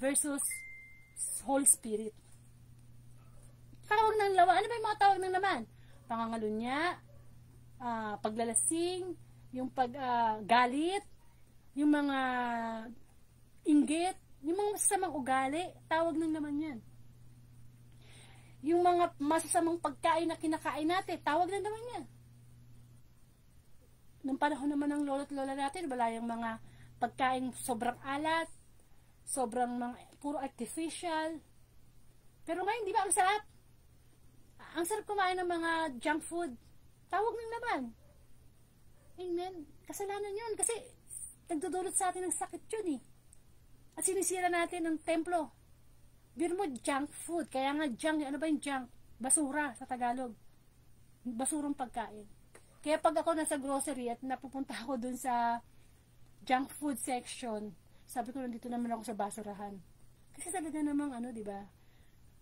versus Holy Spirit. Tawag ng laman. Ano ba yung mga tawag ng laman? Pangangalunya, paglalasing, yung paggalit, yung mga inggit, yung mga masasamang ugali, tawag ng laman yan. Yung mga masasamang pagkain na kinakain natin, tawag ng laman yan. Nung panahon naman ng lolo't lola natin, wala yung mga pagkain sobrang alat, sobrang puro artificial. Pero ngayon, di ba, ang sarap? Ang sarap kumain ng mga junk food. Tawag ng laman. Amen. Kasalanan yun. Kasi nagdudulot sa atin ng sakit yun At sinisira natin ng templo. Biro mo, junk food. Kaya nga junk. Ano ba yung junk? Basura sa Tagalog. Basurang pagkain. Kaya pag ako nasa grocery at napupunta ako dun sa junk food section, sabi ko, nandito naman ako sa basurahan. Kasi talaga namang di ba?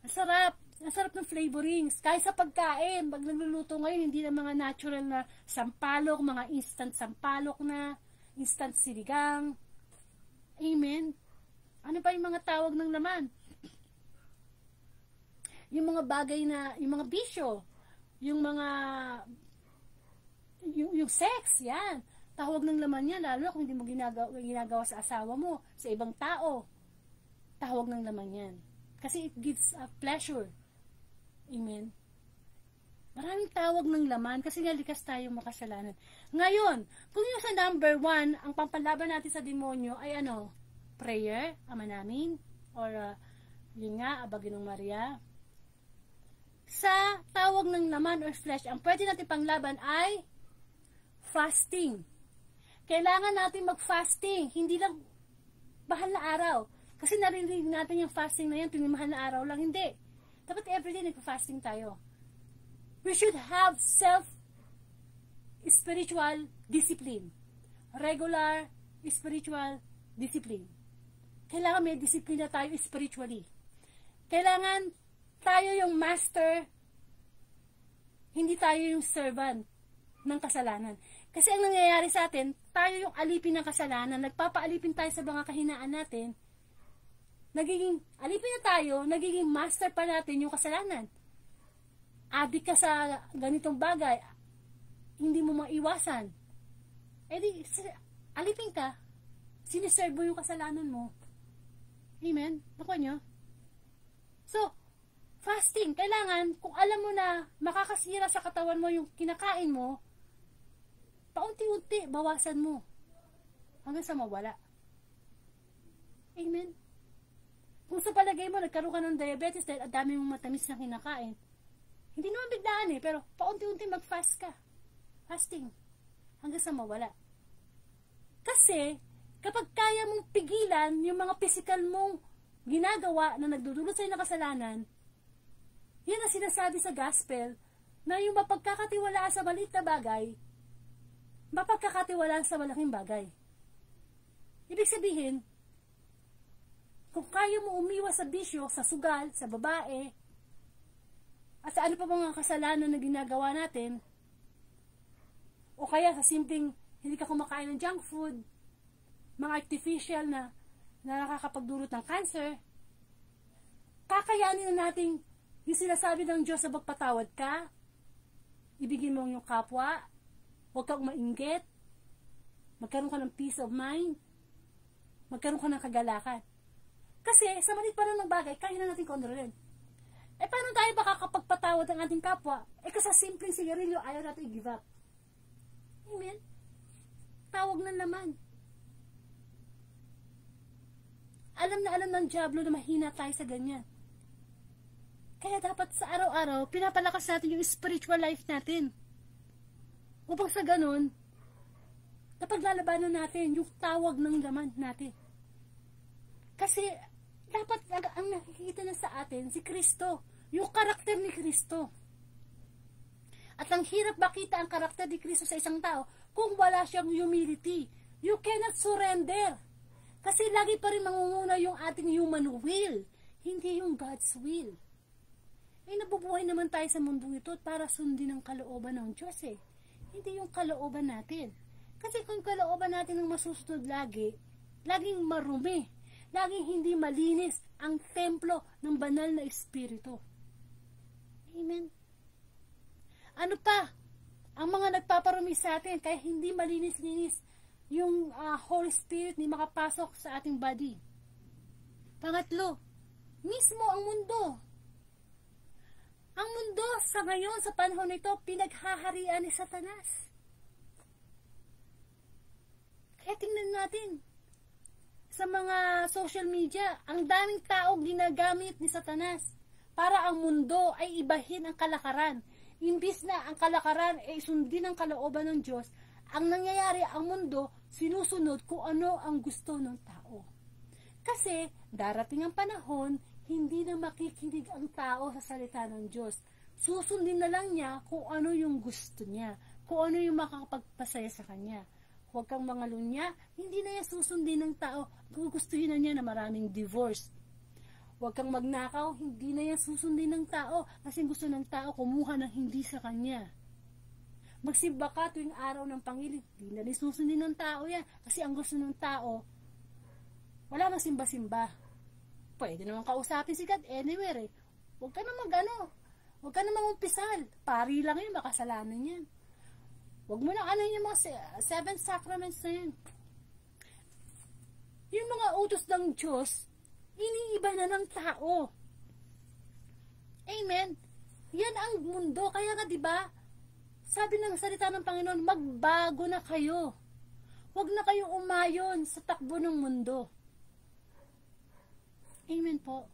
Ang sarap. Ang sarap ng flavorings. Kahit sa pagkain, pag nagluluto ngayon, hindi na mga natural na sampalok, mga instant sampalok na, instant sinigang. Amen. Ano pa yung mga tawag ng laman? Yung mga bagay na, yung mga bisyo, yung mga, yung sex, yan. Tawag ng laman yan, lalo kung hindi mo ginagawa sa asawa mo, sa ibang tao. Tawag ng laman yan. Kasi it gives a pleasure. Amen. Maraming tawag ng laman kasi nga likas tayong makasalanan. Ngayon, kung yung sa number 1, ang pampalaban natin sa demonyo ay prayer, Ama namin, or yun nga, Aba Ginong Maria. Sa tawag ng laman or flesh, ang pwede natin panglaban ay fasting. Kailangan natin mag-fasting, hindi lang mahal na araw. Kasi narinig natin yung fasting na yan, tuwing mahal na araw lang, hindi. Dapat everyday nag-fasting tayo. We should have spiritual discipline. Regular spiritual discipline. Kailangan may disiplina tayo spiritually. Kailangan tayo yung master, hindi tayo yung servant ng kasalanan. Kasi ang nangyayari sa atin, tayo yung alipin ng kasalanan, nagpapaalipin tayo sa mga kahinaan natin, nagiging alipin na tayo, nagiging master pa natin yung kasalanan. Adik ka sa ganitong bagay, hindi mo maiwasan. Di, alipin ka, siniserve mo yung kasalanan mo. Amen? Nakuha nyo? So, fasting, kailangan, kung alam mo na makakasira sa katawan mo yung kinakain mo, paunti-unti, bawasan mo. Hanggang sa mawala. Amen? Kung sa palagay mo, nagkaroon ka ng diabetes dahil ang dami mong matamis na kinakain, hindi naman biglaan pero paunti-unti mag-fast ka. Fasting. Hanggang sa mawala. Kasi, kapag kaya mong pigilan yung mga physical mong ginagawa na nagdudulot sa'yo ng kasalanan, yan ang sinasabi sa gospel na yung mapagkakatiwalaan sa maliit na bagay, mapagkakatiwalaan sa malaking bagay. Ibig sabihin, kung kaya mo umiwas sa bisyo, sa sugal, sa babae, at sa ano pa mga kasalanan na ginagawa natin, o kaya sa simpleng hindi ka kumakain ng junk food, mga artificial na nakakapagdulot ng cancer, kakayanin na natin yung sinasabi ng Diyos na magpatawad ka, ibigin mo yung kapwa, huwag kang mainggit, magkaroon ka ng peace of mind, magkaroon ka ng kagalakan. Kasi sa maliit pa lang ng bagay, kaya na natin kontrolin. Paano tayo makakapagpatawad ng ating kapwa? Kasi sa simpleng sigarilyo, ayaw natin i-give up. Amen? Tawag na naman. Alam na alam ng Diablo na mahina tayo sa ganyan. Kaya dapat sa araw-araw, pinapalakas natin yung spiritual life natin. Upang sa ganun, napaglalabanan natin yung tawag ng laman natin. Kasi, dapat ang nakikita na sa atin, si Kristo. Yung karakter ni Kristo. At ang hirap makita ang karakter ni Kristo sa isang tao kung wala siyang humility. You cannot surrender. Kasi lagi pa rin mangunguna yung ating human will, hindi yung God's will. Nabubuhay naman tayo sa mundong ito para sundin ang kalooban ng Diyos Hindi yung kalooban natin. Kasi kung kalooban natin ang masusunod laging marumi, laging hindi malinis ang templo ng banal na Espiritu. Amen. Ano pa? Ang mga nagpaparumi sa atin, kaya hindi malinis-linis yung Holy Spirit ni makapasok sa ating body. Pangatlo, mismo ang mundo. Ang mundo sa ngayon, sa panahon nito, pinaghaharian ni Satanas. Kaya tingnan natin, sa mga social media, ang daming tao ginagamit ni Satanas para ang mundo ay ibahin ang kalakaran. Imbis na ang kalakaran ay sundin ang kalooban ng Diyos, ang nangyayari, ang mundo, sinusunod kung ano ang gusto ng tao. Kasi, darating ang panahon, hindi na makikinig ang tao sa salita ng Diyos. Susundin na lang niya kung ano yung gusto niya, kung ano yung makakapagpasaya sa kanya. Huwag kang mangalunya, hindi na yan susundin ng tao, gugustuhin na niya na maraming divorce. Huwag kang magnakaw, hindi na yan susundin ng tao kasi gusto ng tao kumuha ng hindi sa kanya. Magsimba ka tuwing araw ng Panginoon, hindi na rin susundin ng tao yan kasi ang gusto ng tao, wala nang simba-simba. Pwede naman kausapin si God anywhere Huwag ka na huwag ka na mangumpisal. Pari lang yun, makasalanan yan. Huwag mo na yung mga 7 sacraments na yun. Yung mga utos ng Diyos, iniiba na ng tao. Amen. Yan ang mundo. Kaya nga, diba, sabi ng salita ng Panginoon, magbago na kayo. Huwag na kayong umayon sa takbo ng mundo. Amen po.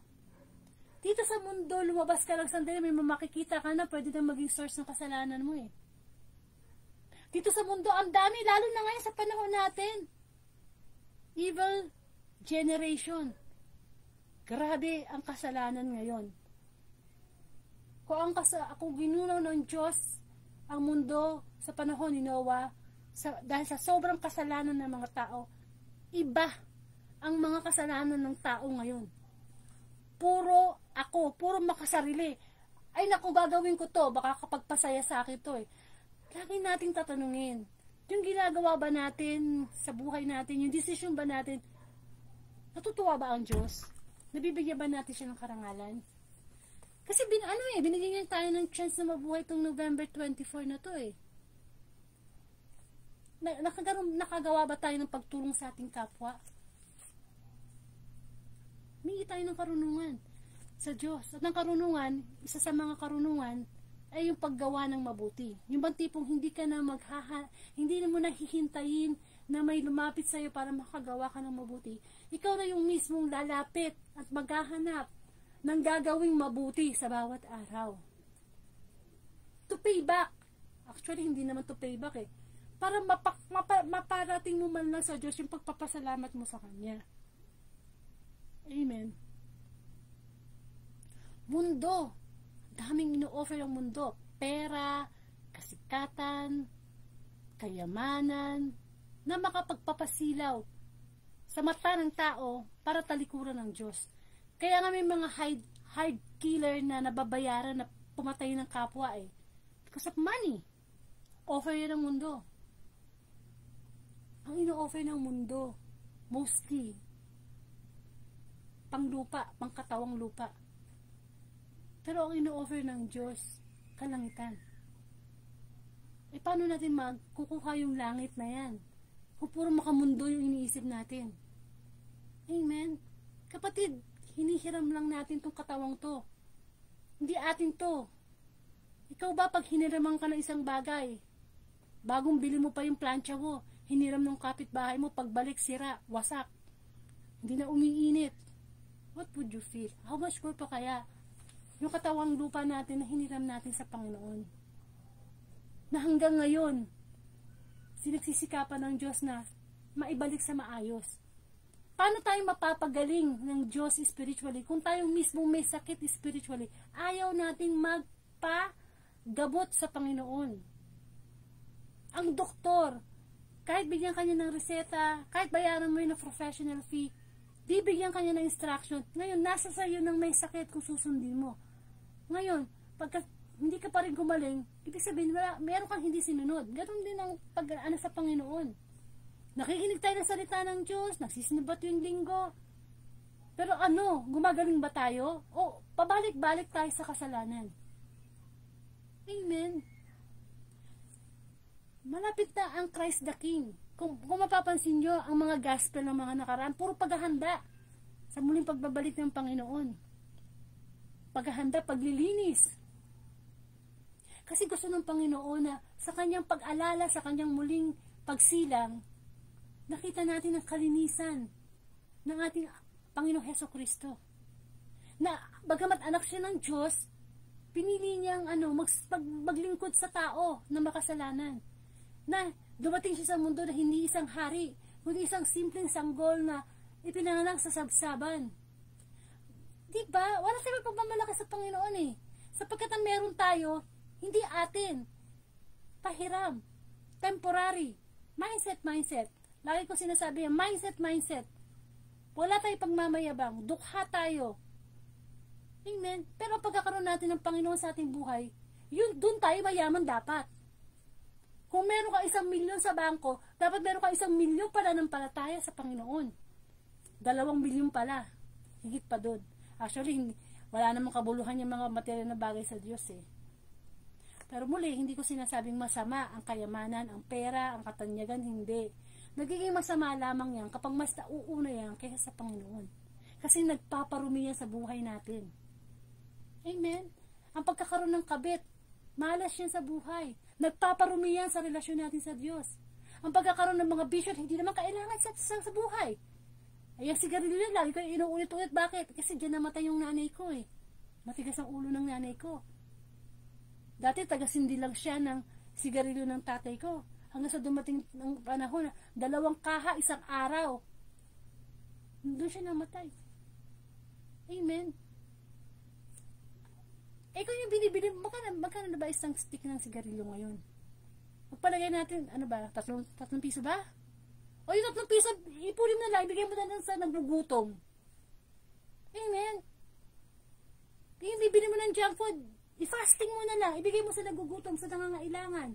Dito sa mundo, lumabas ka lang sandali, may makikita ka na pwede na maging source ng kasalanan mo Dito sa mundo, ang dami, lalo na ngayon sa panahon natin. Evil generation. Grabe ang kasalanan ngayon. Kung ginunaw ng Diyos ang mundo sa panahon ni Noah, dahil sa sobrang kasalanan ng mga tao, iba ang mga kasalanan ng tao ngayon. Puro puro makasarili. Ay naku, gagawin ko to, baka kapagpasaya sa akin to eh. Lagi nating tatanungin, yung ginagawa ba natin sa buhay natin, yung decision ba natin, natutuwa ba ang Diyos? Nabibigyan ba natin siya ng karangalan? Kasi binigyan niya tayo ng chance na mabuhay itong November 24 na to eh. Nakagawa ba tayo ng pagtulong sa ating kapwa? Humingi tayo ng karunungan sa Diyos. At ng karunungan, isa sa mga karunungan ay yung paggawa ng mabuti. Yung bang tipong hindi mo nahihintayin na may lumapit sa'yo para makagawa ka ng mabuti. Ikaw na yung mismong lalapit at maghahanap ng gagawing mabuti sa bawat araw. To pay back. Actually, hindi naman to pay back eh. Para maparating mo man lang sa Diyos yung pagpapasalamat mo sa Kanya. Amen. Mundo. Daming ino-offer ang mundo. Pera, kasikatan, kayamanan, na makapagpapasilaw sa mata ng tao para talikuran ng Diyos. Kaya nga may mga hard killer na nababayaran na pumatay ng kapwa eh. Because of money. Offer yan ng mundo. Ang ino-offer ng mundo, mostly, panglupa, pangkatawang lupa. Pero ang ino-offer ng Diyos, kalangitan. Eh paano natin magkukuha yung langit na yan? Kung puro makamundo yung iniisip natin. Amen? Kapatid, hinihiram lang natin tong katawang to. Hindi atin to. Ikaw ba pag hiniraman ka ng isang bagay, bagong bili mo pa yung plancha mo, hiniram ng kapitbahay mo, pagbalik sira, wasak, hindi na umiinit, what would you feel? How much more pa kaya yung katawang lupa natin na hiniram natin sa Panginoon, na hanggang ngayon sinagsisikapan ng Diyos na maibalik sa maayos? Paano tayo mapapagaling ng Diyos spiritually kung tayo mismo may sakit spiritually? Ayaw nating magpagabot sa Panginoon. Ang doktor, kahit bigyan kanya ng reseta, kahit bayaran mo yun ng professional fee, bibigyan kanya ng instruction. Ngayon, nasa sayo ng may sakit kung susundin mo. Ngayon, pagka hindi ka pa rin gumaling, ibig sabihin, meron kang hindi sinunod. Ganon din ang pag-ano sa Panginoon. Nakikinig tayo ng salita ng Diyos, nagsisinibat yung linggo. Pero gumagaling ba tayo? O pabalik-balik tayo sa kasalanan? Amen. Malapit na ang Christ the King. Kung mapapansin nyo, ang mga gospel ng mga nakaraan, puro paghahanda sa muling pagbabalik ng Panginoon. Paghahanda, paglilinis. Kasi gusto ng Panginoon na sa kanyang pag-alala, sa kanyang muling pagsilang, nakita natin ang kalinisan ng ating Panginoong Hesukristo. Na bagamat anak siya ng Diyos, pinili niyang maglingkod sa tao na makasalanan. Na dumating siya sa mundo na hindi isang hari, kundi isang simpleng sanggol na ipinanganak sa sabsaban. Diba? Wala siya pagmamalaki sa Panginoon eh. Sapagkat ang meron tayo, hindi atin. Pahiram. Temporary. Mindset. Lagi ko sinasabi yan, mindset. Wala tayo pagmamayabang. Dukha tayo. Amen. Pero pagkakaroon natin ng Panginoon sa ating buhay, dun tayo mayaman dapat. Kung meron ka 1 milyon sa bangko, dapat meron ka 1 milyon pala ng palataya sa Panginoon. 2 milyon pala. Higit pa doon. Actually, wala namang kabuluhan yung mga material na bagay sa Diyos eh. Pero muli, hindi ko sinasabing masama ang kayamanan, ang pera, ang katanyagan, hindi. Nagiging masama lamang yan kapag mas nauuna yan kaysa sa Panginoon. Kasi nagpaparumi yan sa buhay natin. Amen? Ang pagkakaroon ng kabit, malas yan sa buhay. Nagpaparumi yan sa relasyon natin sa Diyos. Ang pagkakaroon ng mga bisyo, hindi naman kailangan sa buhay. Ay, ang sigarilyo yan, lagi ko inuulit-ulit. Bakit? Kasi dyan namatay yung nanay ko eh. Matigas ang ulo ng nanay ko. Dati tagasindi lang siya ng sigarilyo ng tatay ko. Hanggang sa dumating ng panahon na 2 kaha isang araw. Doon siya namatay. Amen. Eh kung yung binibili mo, magkano na ba isang stick ng sigarilyo ngayon? Magpalagay natin, ano ba, tatlong piso ba? O yung 3 piso, ipunin na lang, ibigay mo na lang sa nagugutom. Amen. Yung bibili mo ng junk food, i-fasting mo na lang, ibigay mo sa nagugutom, sa nangangailangan.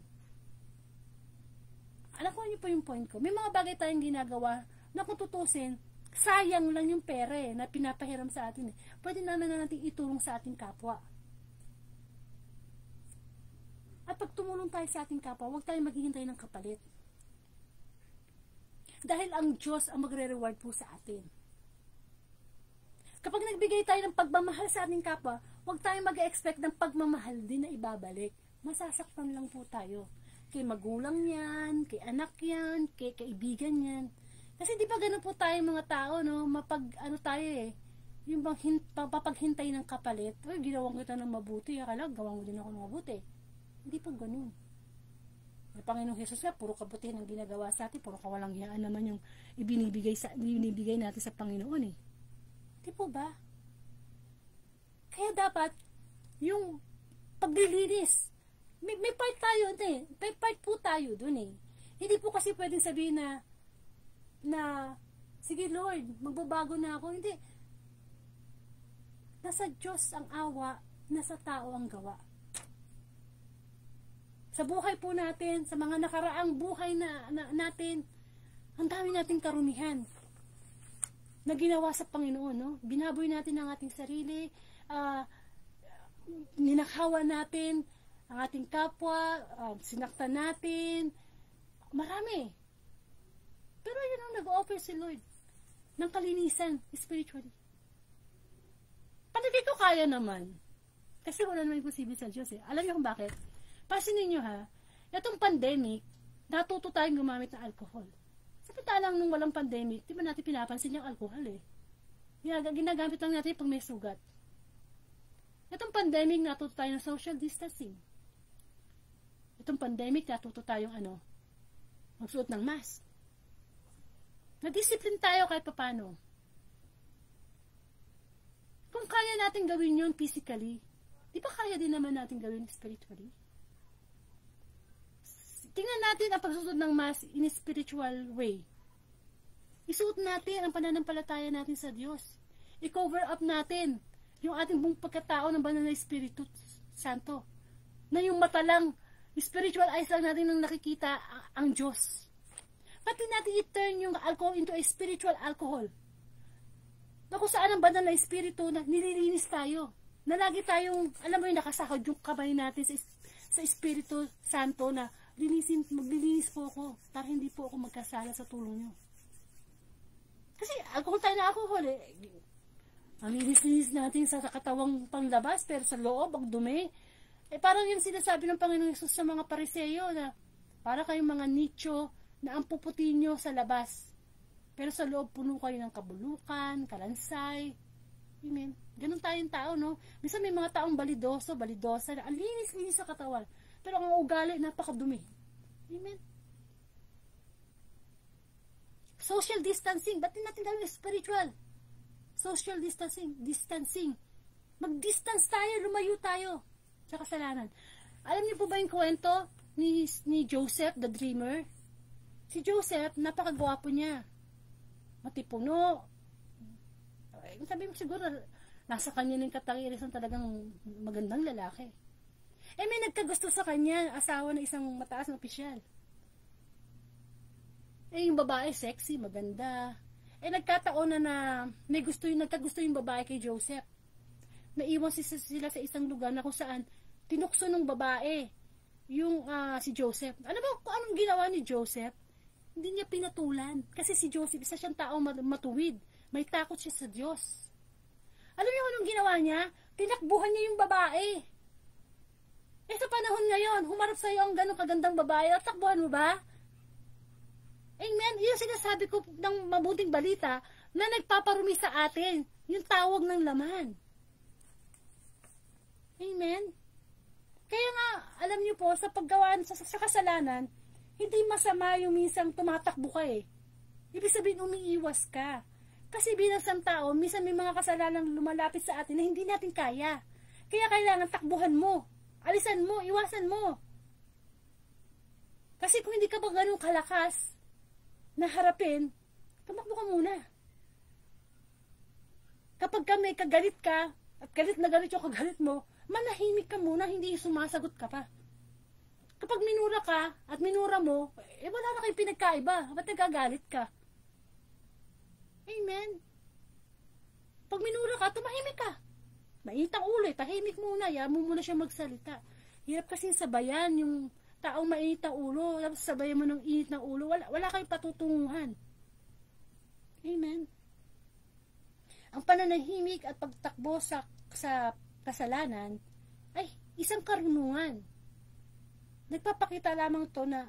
Alam ko niyo po yung point ko. May mga bagay tayong ginagawa na kung tutusin, sayang lang yung pera na pinapahiram sa atin. Pwede naman na natin itulong sa ating kapwa. At pag tumulong tayo sa ating kapwa, huwag tayong maghihintay ng kapalit. Dahil ang Diyos ang magre-reward po sa atin. Kapag nagbigay tayo ng pagmamahal sa ating kapwa, huwag tayong mag-expect ng pagmamahal din na ibabalik. Masasaktan lang po tayo. Kay magulang yan, kay anak yan, kay kaibigan yan. Kasi di ba ganun po tayo mga tao, no? Yung bang papaghintay ng kapalit, ginawang kita ng mabuti, akala, gawang mo din ako ng mabuti. Hindi po ganun. Ang Panginoong Jesus nga, puro kabutihan ang ginagawa sa atin, puro kawalang hiyaan naman yung ibinibigay natin sa Panginoon eh. Di po ba? Kaya dapat, yung paglilinis, may part tayo, may part po tayo dun eh. Hindi po kasi pwedeng sabihin na sige Lord, magbabago na ako. Hindi. Nasa Diyos ang awa, nasa tao ang gawa. Sa buhay po natin, sa mga nakaraang buhay natin, ang dami nating karumihan na ginawa sa Panginoon, no? Binaboy natin ang ating sarili, ninakawan natin ang ating kapwa, sinaktan natin, marami. Pero yun ang nag-offer si Lord ng kalinisan spiritually. Palagay ko kaya naman. Kasi wala naman imposible sa Diyos eh. Alam niyo kung bakit? Pasinin niyo ha, itong pandemic, natuto tayong gumamit ng alcohol. Samantalang nung walang pandemic, di ba natin pinapansin yung alcohol eh. Ginagamit lang natin pag may sugat. Itong pandemic, natuto tayo ng social distancing. Itong pandemic, natuto tayong magsuot ng mask. Na-discipline tayo kahit paano. Kung kaya natin gawin yun physically, di ba kaya din naman natin gawin spiritually? Tingnan natin ang pagsusunod ng mask in a spiritual way. Isuot natin ang pananampalataya natin sa Diyos. I-cover up natin yung ating buong pagkatao ng banal na Espiritu Santo. Na yung mata lang, spiritual eyes lang natin nang nakikita ang Diyos. Pati natin i-turn yung alcohol into a spiritual alcohol. Na kung saan ang banal na Espiritu na nililinis tayo. Na lagi tayong, alam mo yung nakasakod yung kamay natin sa Espiritu Santo na maglilinis po ako para hindi po ako magkasala sa tulong nyo. Kasi alcohol tayo na alcohol eh. Ang linis natin sa katawang panglabas pero sa loob ang dumi. Eh parang yung sinasabi ng Panginoong Hesus sa mga Pariseo na para kayong mga nicho na ang puputi nyo sa labas. Pero sa loob puno kayo ng kabulukan, kalansay. Amen. Ganun tayong tao, no? Minsan may mga taong balidosa na ang linis-linis sa katawan. Pero ang ugali, napakadumi. Amen. Social distancing. Ba't natin gawin spiritual? Social distancing. Mag-distance tayo, lumayo tayo sa kasalanan. Alam niyo po ba yung kwento ni Joseph, the dreamer? Si Joseph, napakagwapo niya. Matipuno. Sabi mo siguro, nasa kanya ng katangirisan talagang magandang lalaki. Eh may nagkagusto sa kanya, asawa ng isang mataas na opisyal. Eh yung babae sexy, maganda. Eh nagkataon na nagkagusto yung babae kay Joseph. Naiwan sila sa isang lugar na kung saan tinukso ng babae yung si Joseph. Alam mo kung anong ginawa ni Joseph? Hindi niya pinatulan. Kasi si Joseph, isa siyang tao matuwid. May takot siya sa Diyos. Alam niyo anong ginawa niya? Tinakbuhan niya yung babae. Eh sa panahon ngayon, humarap sa iyo ang ganong kagandang babae, at takbuhan mo ba? Amen. Yung sinasabi ko ng mabuting balita na nagpaparumi sa atin, yung tawag ng laman. Amen. Kaya nga, alam niyo po, sa paggawaan sa kasalanan, hindi masama yung minsang tumatakbo ka eh. Ibig sabihin, umiiwas ka. Kasi bilang isang tao, minsan may mga kasalanan lumalapit sa atin na hindi natin kaya. Kaya kailangan takbuhan mo. Alisan mo, iwasan mo. Kasi kung hindi ka ba ganun kalakas na harapin, tumakbo ka muna. Kapag ka may kagalit ka, at galit na galit yung kagalit mo, manahimik ka muna, hindi sumasagot ka pa. Kapag minura ka, at minura mo, wala na kayong pinagkaiba. Ba't nagagalit ka? Amen. Pag minura ka, tumahimik ka. Mainit ang ulo, tahimik muna, mo muna siya magsalita. Hirap kasi sabayan yung taong mainit ang ulo, tapos sabayan mo ng init ng ulo, wala kayong patutunguhan. Amen. Ang pananahimik at pagtakbo sa kasalanan ay isang karunungan. Nagpapakita lamang to na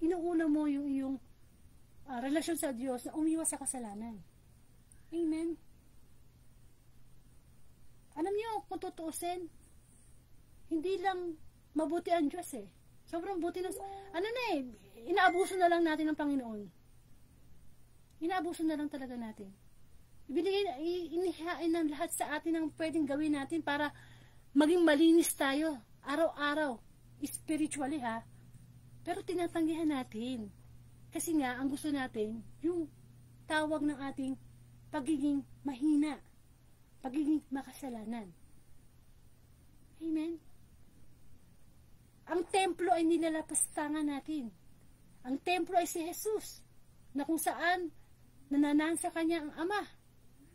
inuuna mo yung iyong relasyon sa Diyos na umiwas sa kasalanan. Amen. Alam niyo, kung tutuusin, hindi lang mabuti ang Diyos eh. Sobrang buti ng... inaabuso na lang natin ng Panginoon. Inaabuso na lang talaga natin. Inihain ng lahat sa atin ang pwedeng gawin natin para maging malinis tayo. Araw-araw. Spiritually ha. Pero tinatanggihan natin. Kasi nga, ang gusto natin, yung tawag ng ating pagiging mahina. Pagiging makasalanan. Amen. Ang templo ay nilalapastangan natin. Ang templo ay si Jesus, na kung saan nananahan sa kanya ang Ama.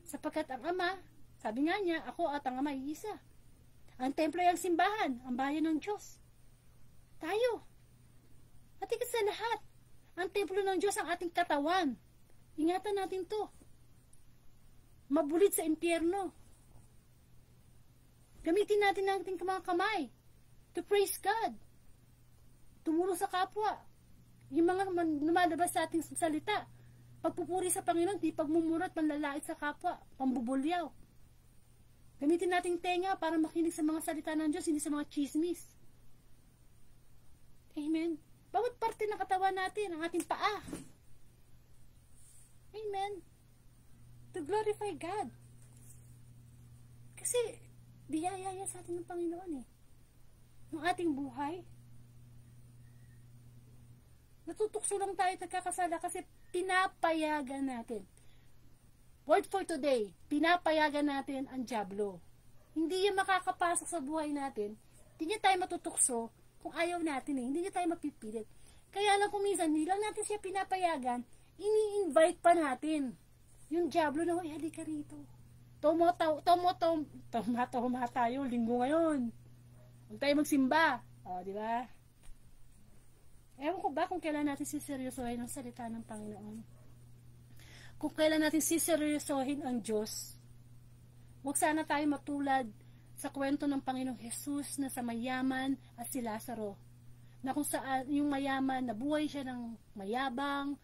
Sapagkat ang Ama, sabi nga niya, ako at ang Ama ay isa. Ang templo ay ang simbahan, ang bayan ng Diyos. Tayo. At higit sa lahat, ang templo ng Diyos ang ating katawan. Ingatan natin to. Mabulit sa impyerno. Gamitin natin ang ating mga kamay to praise God. Tumulong sa kapwa. Yung mga lumalabas sa ating salita. Pagpupuri sa Panginoon, di pagmumura at panlalait sa kapwa. Pambubulyaw. Gamitin nating tenga para makinig sa mga salita ng Diyos, hindi sa mga chismis. Amen. Bawat parte ng katawan natin, ang ating paa. Amen. To glorify God. Kasi, biyaya sa atin ng Panginoon eh. Ng ating buhay. Natutukso lang tayo at nagkakasala kasi pinapayagan natin. Word for today, pinapayagan natin ang dyablo. Hindi yan makakapasok sa buhay natin. Hindi niya tayo matutukso kung ayaw natin eh. Hindi niya tayo mapipilit. Kaya lang kung minsan, hindi lang natin siya pinapayagan, ini-invite pa natin. Yung dyablo na, "Hoy, halika rito. Toma tayo, linggo ngayon. Huwag tayo magsimba." O, di ba? Ewan ko ba kung kailan natin siseryosohin ang salita ng Panginoon? Kung kailan natin siseryosohin ang Diyos? Huwag sana tayo matulad sa kwento ng Panginoong Jesus na sa mayaman at si Lazaro. Na kung saan yung mayaman, nabuhay siya ng mayabang,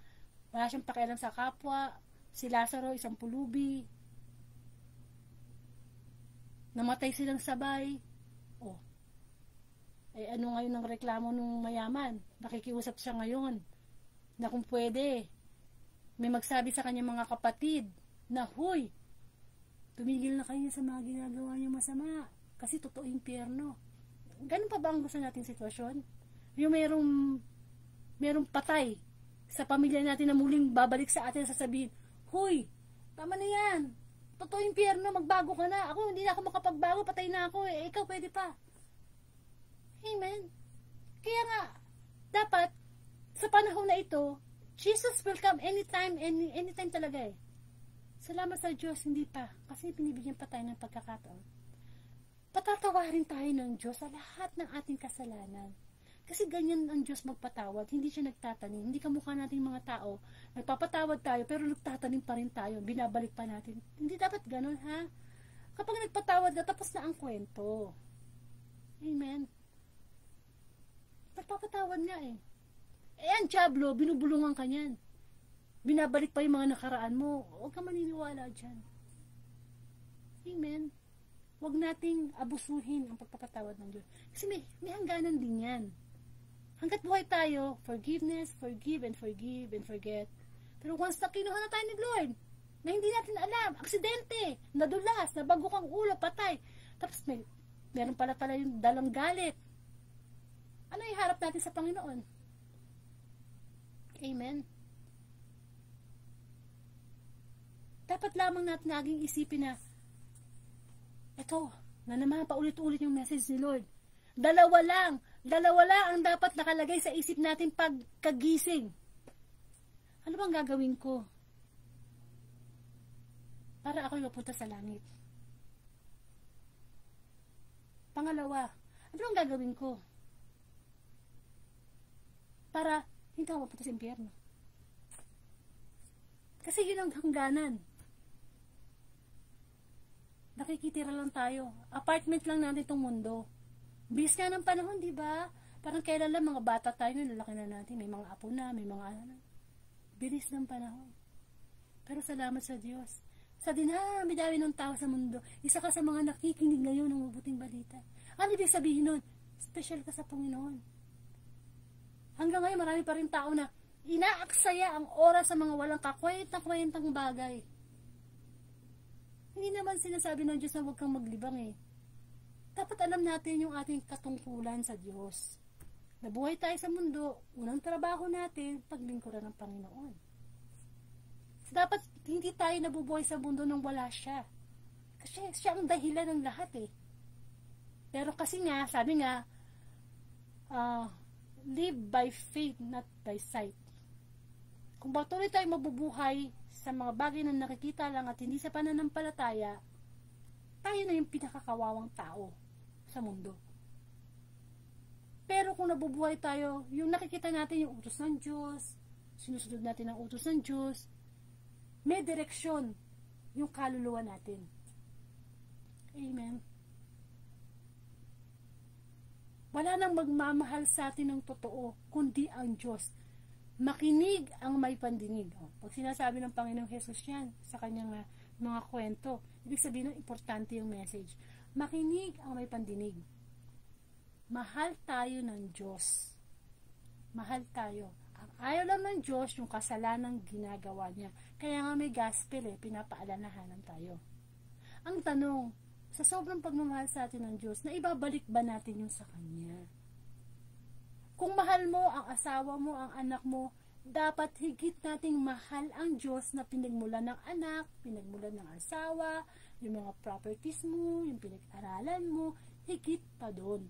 wala siyang pakialam sa kapwa. Si Lazaro, isang pulubi. Namatay silang sabay. Oh. Ano ngayon ang reklamo ng mayaman? Nakikiusap siya ngayon na kung pwede, may magsabi sa kanya mga kapatid na, "Huy, tumigil na kayo sa mga ginagawa niyo masama. Kasi totoo impyerno." Ganun pa ba ang gusto nating sitwasyon? Yung merong patay sa pamilya natin na muling babalik sa atin sasabihin, "Huy, tama na yan. Totoo impyerno, magbago ka na. Ako, hindi na ako makapagbago, patay na ako eh. Ikaw pwede pa." Amen. Kaya nga, dapat, sa panahon na ito, Jesus will come anytime talaga eh. Salamat sa Diyos, hindi pa. Kasi pinibigyan pa tayo ng pagkakataon. Patatawarin tayo ng Diyos sa lahat ng ating kasalanan. Kasi ganyan ang Diyos magpatawad. Hindi siya nagtatanim. Hindi kamukha natin mga tao. Nagpapatawad tayo, pero nagtatanim pa rin tayo. Binabalik pa natin. Hindi dapat ganun, ha? Kapag nagpatawad ka, tapos na ang kwento. Amen. Nagpapatawad nga eh. Ang dyablo, binubulungan ka niyan. Binabalik pa yung mga nakaraan mo. Huwag ka maniniwala dyan. Amen. Huwag nating abusuhin ang pagpapatawad ng Diyos. Kasi may hangganan din yan. Hanggat buhay tayo, forgiveness, forgive and forget. Pero once na kinuha na tayo ni Lord, na hindi natin alam, aksidente, nadulas, nabago kang ulo, patay. Tapos may Meron pala yung dalang galit. Ano iharap natin sa Panginoon? Amen. Dapat lamang natin naging isipin na ito, na naman paulit-ulit yung message ni Lord. Dalawa lang ang dapat nakalagay sa isip natin pagkagising. Ano bang gagawin ko para ako'y mapunta sa langit? Pangalawa, ano bang gagawin ko para hindi ako mapunta sa impyerno? Kasi yun ang hangganan. Nakikitira lang tayo. Apartment lang natin itong mundo. Bilis nga ng panahon, di ba? Parang kailan lang mga bata tayo, lalaki na natin. May mga apo na, may mga ano. Bilis ng panahon. Pero salamat sa Diyos. Sa dinami-dami ng tao sa mundo, isa ka sa mga nakikinig ngayon ng mabuting balita. Ano ibig sabihin nun? Special ka sa Panginoon. Hanggang ngayon, marami pa rin tao na inaaksaya ang oras sa mga walang kakwentang-kwentang bagay. Hindi naman sinasabi ng Diyos na huwag kang maglibang eh. Dapat alam natin yung ating katungkulan sa Diyos. Nabuhay tayo sa mundo, unang trabaho natin, paglingkuran ng Panginoon. Dapat hindi tayo nabubuhay sa mundo nang wala siya. Kasi siya ang dahilan ng lahat eh. Pero kasi nga, sabi nga, live by faith, not by sight. Kung patuloy tayo mabubuhay sa mga bagay na nakikita lang at hindi sa pananampalataya, tayo na yung pinakakawawang tao sa mundo. Pero kung nabubuhay tayo, yung nakikita natin yung utos ng Diyos, sinusunod natin ang utos ng Diyos, may direksyon yung kaluluwa natin. Amen. Wala nang magmamahal sa atin ng totoo, kundi ang Diyos. Makinig ang may pandinig. Pag sinasabi ng Panginoong Jesus yan sa kanyang mga kwento, ibig sabihin ng importante yung message. Makinig ang may pandinig. Mahal tayo ng Diyos. Mahal tayo. Ang ayaw lang ng Diyos yung kasalanang ginagawa niya. Kaya nga may gospel pinapaalalahanan tayo. Ang tanong, sa sobrang pagmamahal sa atin ng Diyos, na ibabalik ba natin yung sa Kanya? Kung mahal mo ang asawa mo, ang anak mo, dapat higit nating mahal ang Diyos na pinagmulan ng anak, pinagmulan ng asawa, yung mga properties mo, yung pinag-aralan mo, higit pa doon.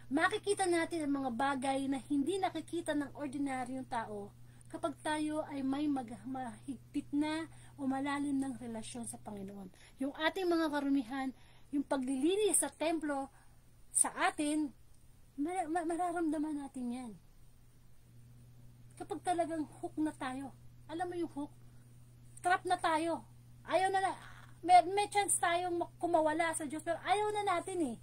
Makikita natin ang mga bagay na hindi nakikita ng ordinaryong tao kapag tayo ay may mahigpit na o malalim ng relasyon sa Panginoon. Yung ating mga karumihan, yung paglilinis sa templo sa atin, mararamdaman natin yan. Kapag talagang hook na tayo, alam mo yung hook, trap na tayo, ayaw na, may chance tayong kumawala sa Diyos, pero ayaw na natin eh.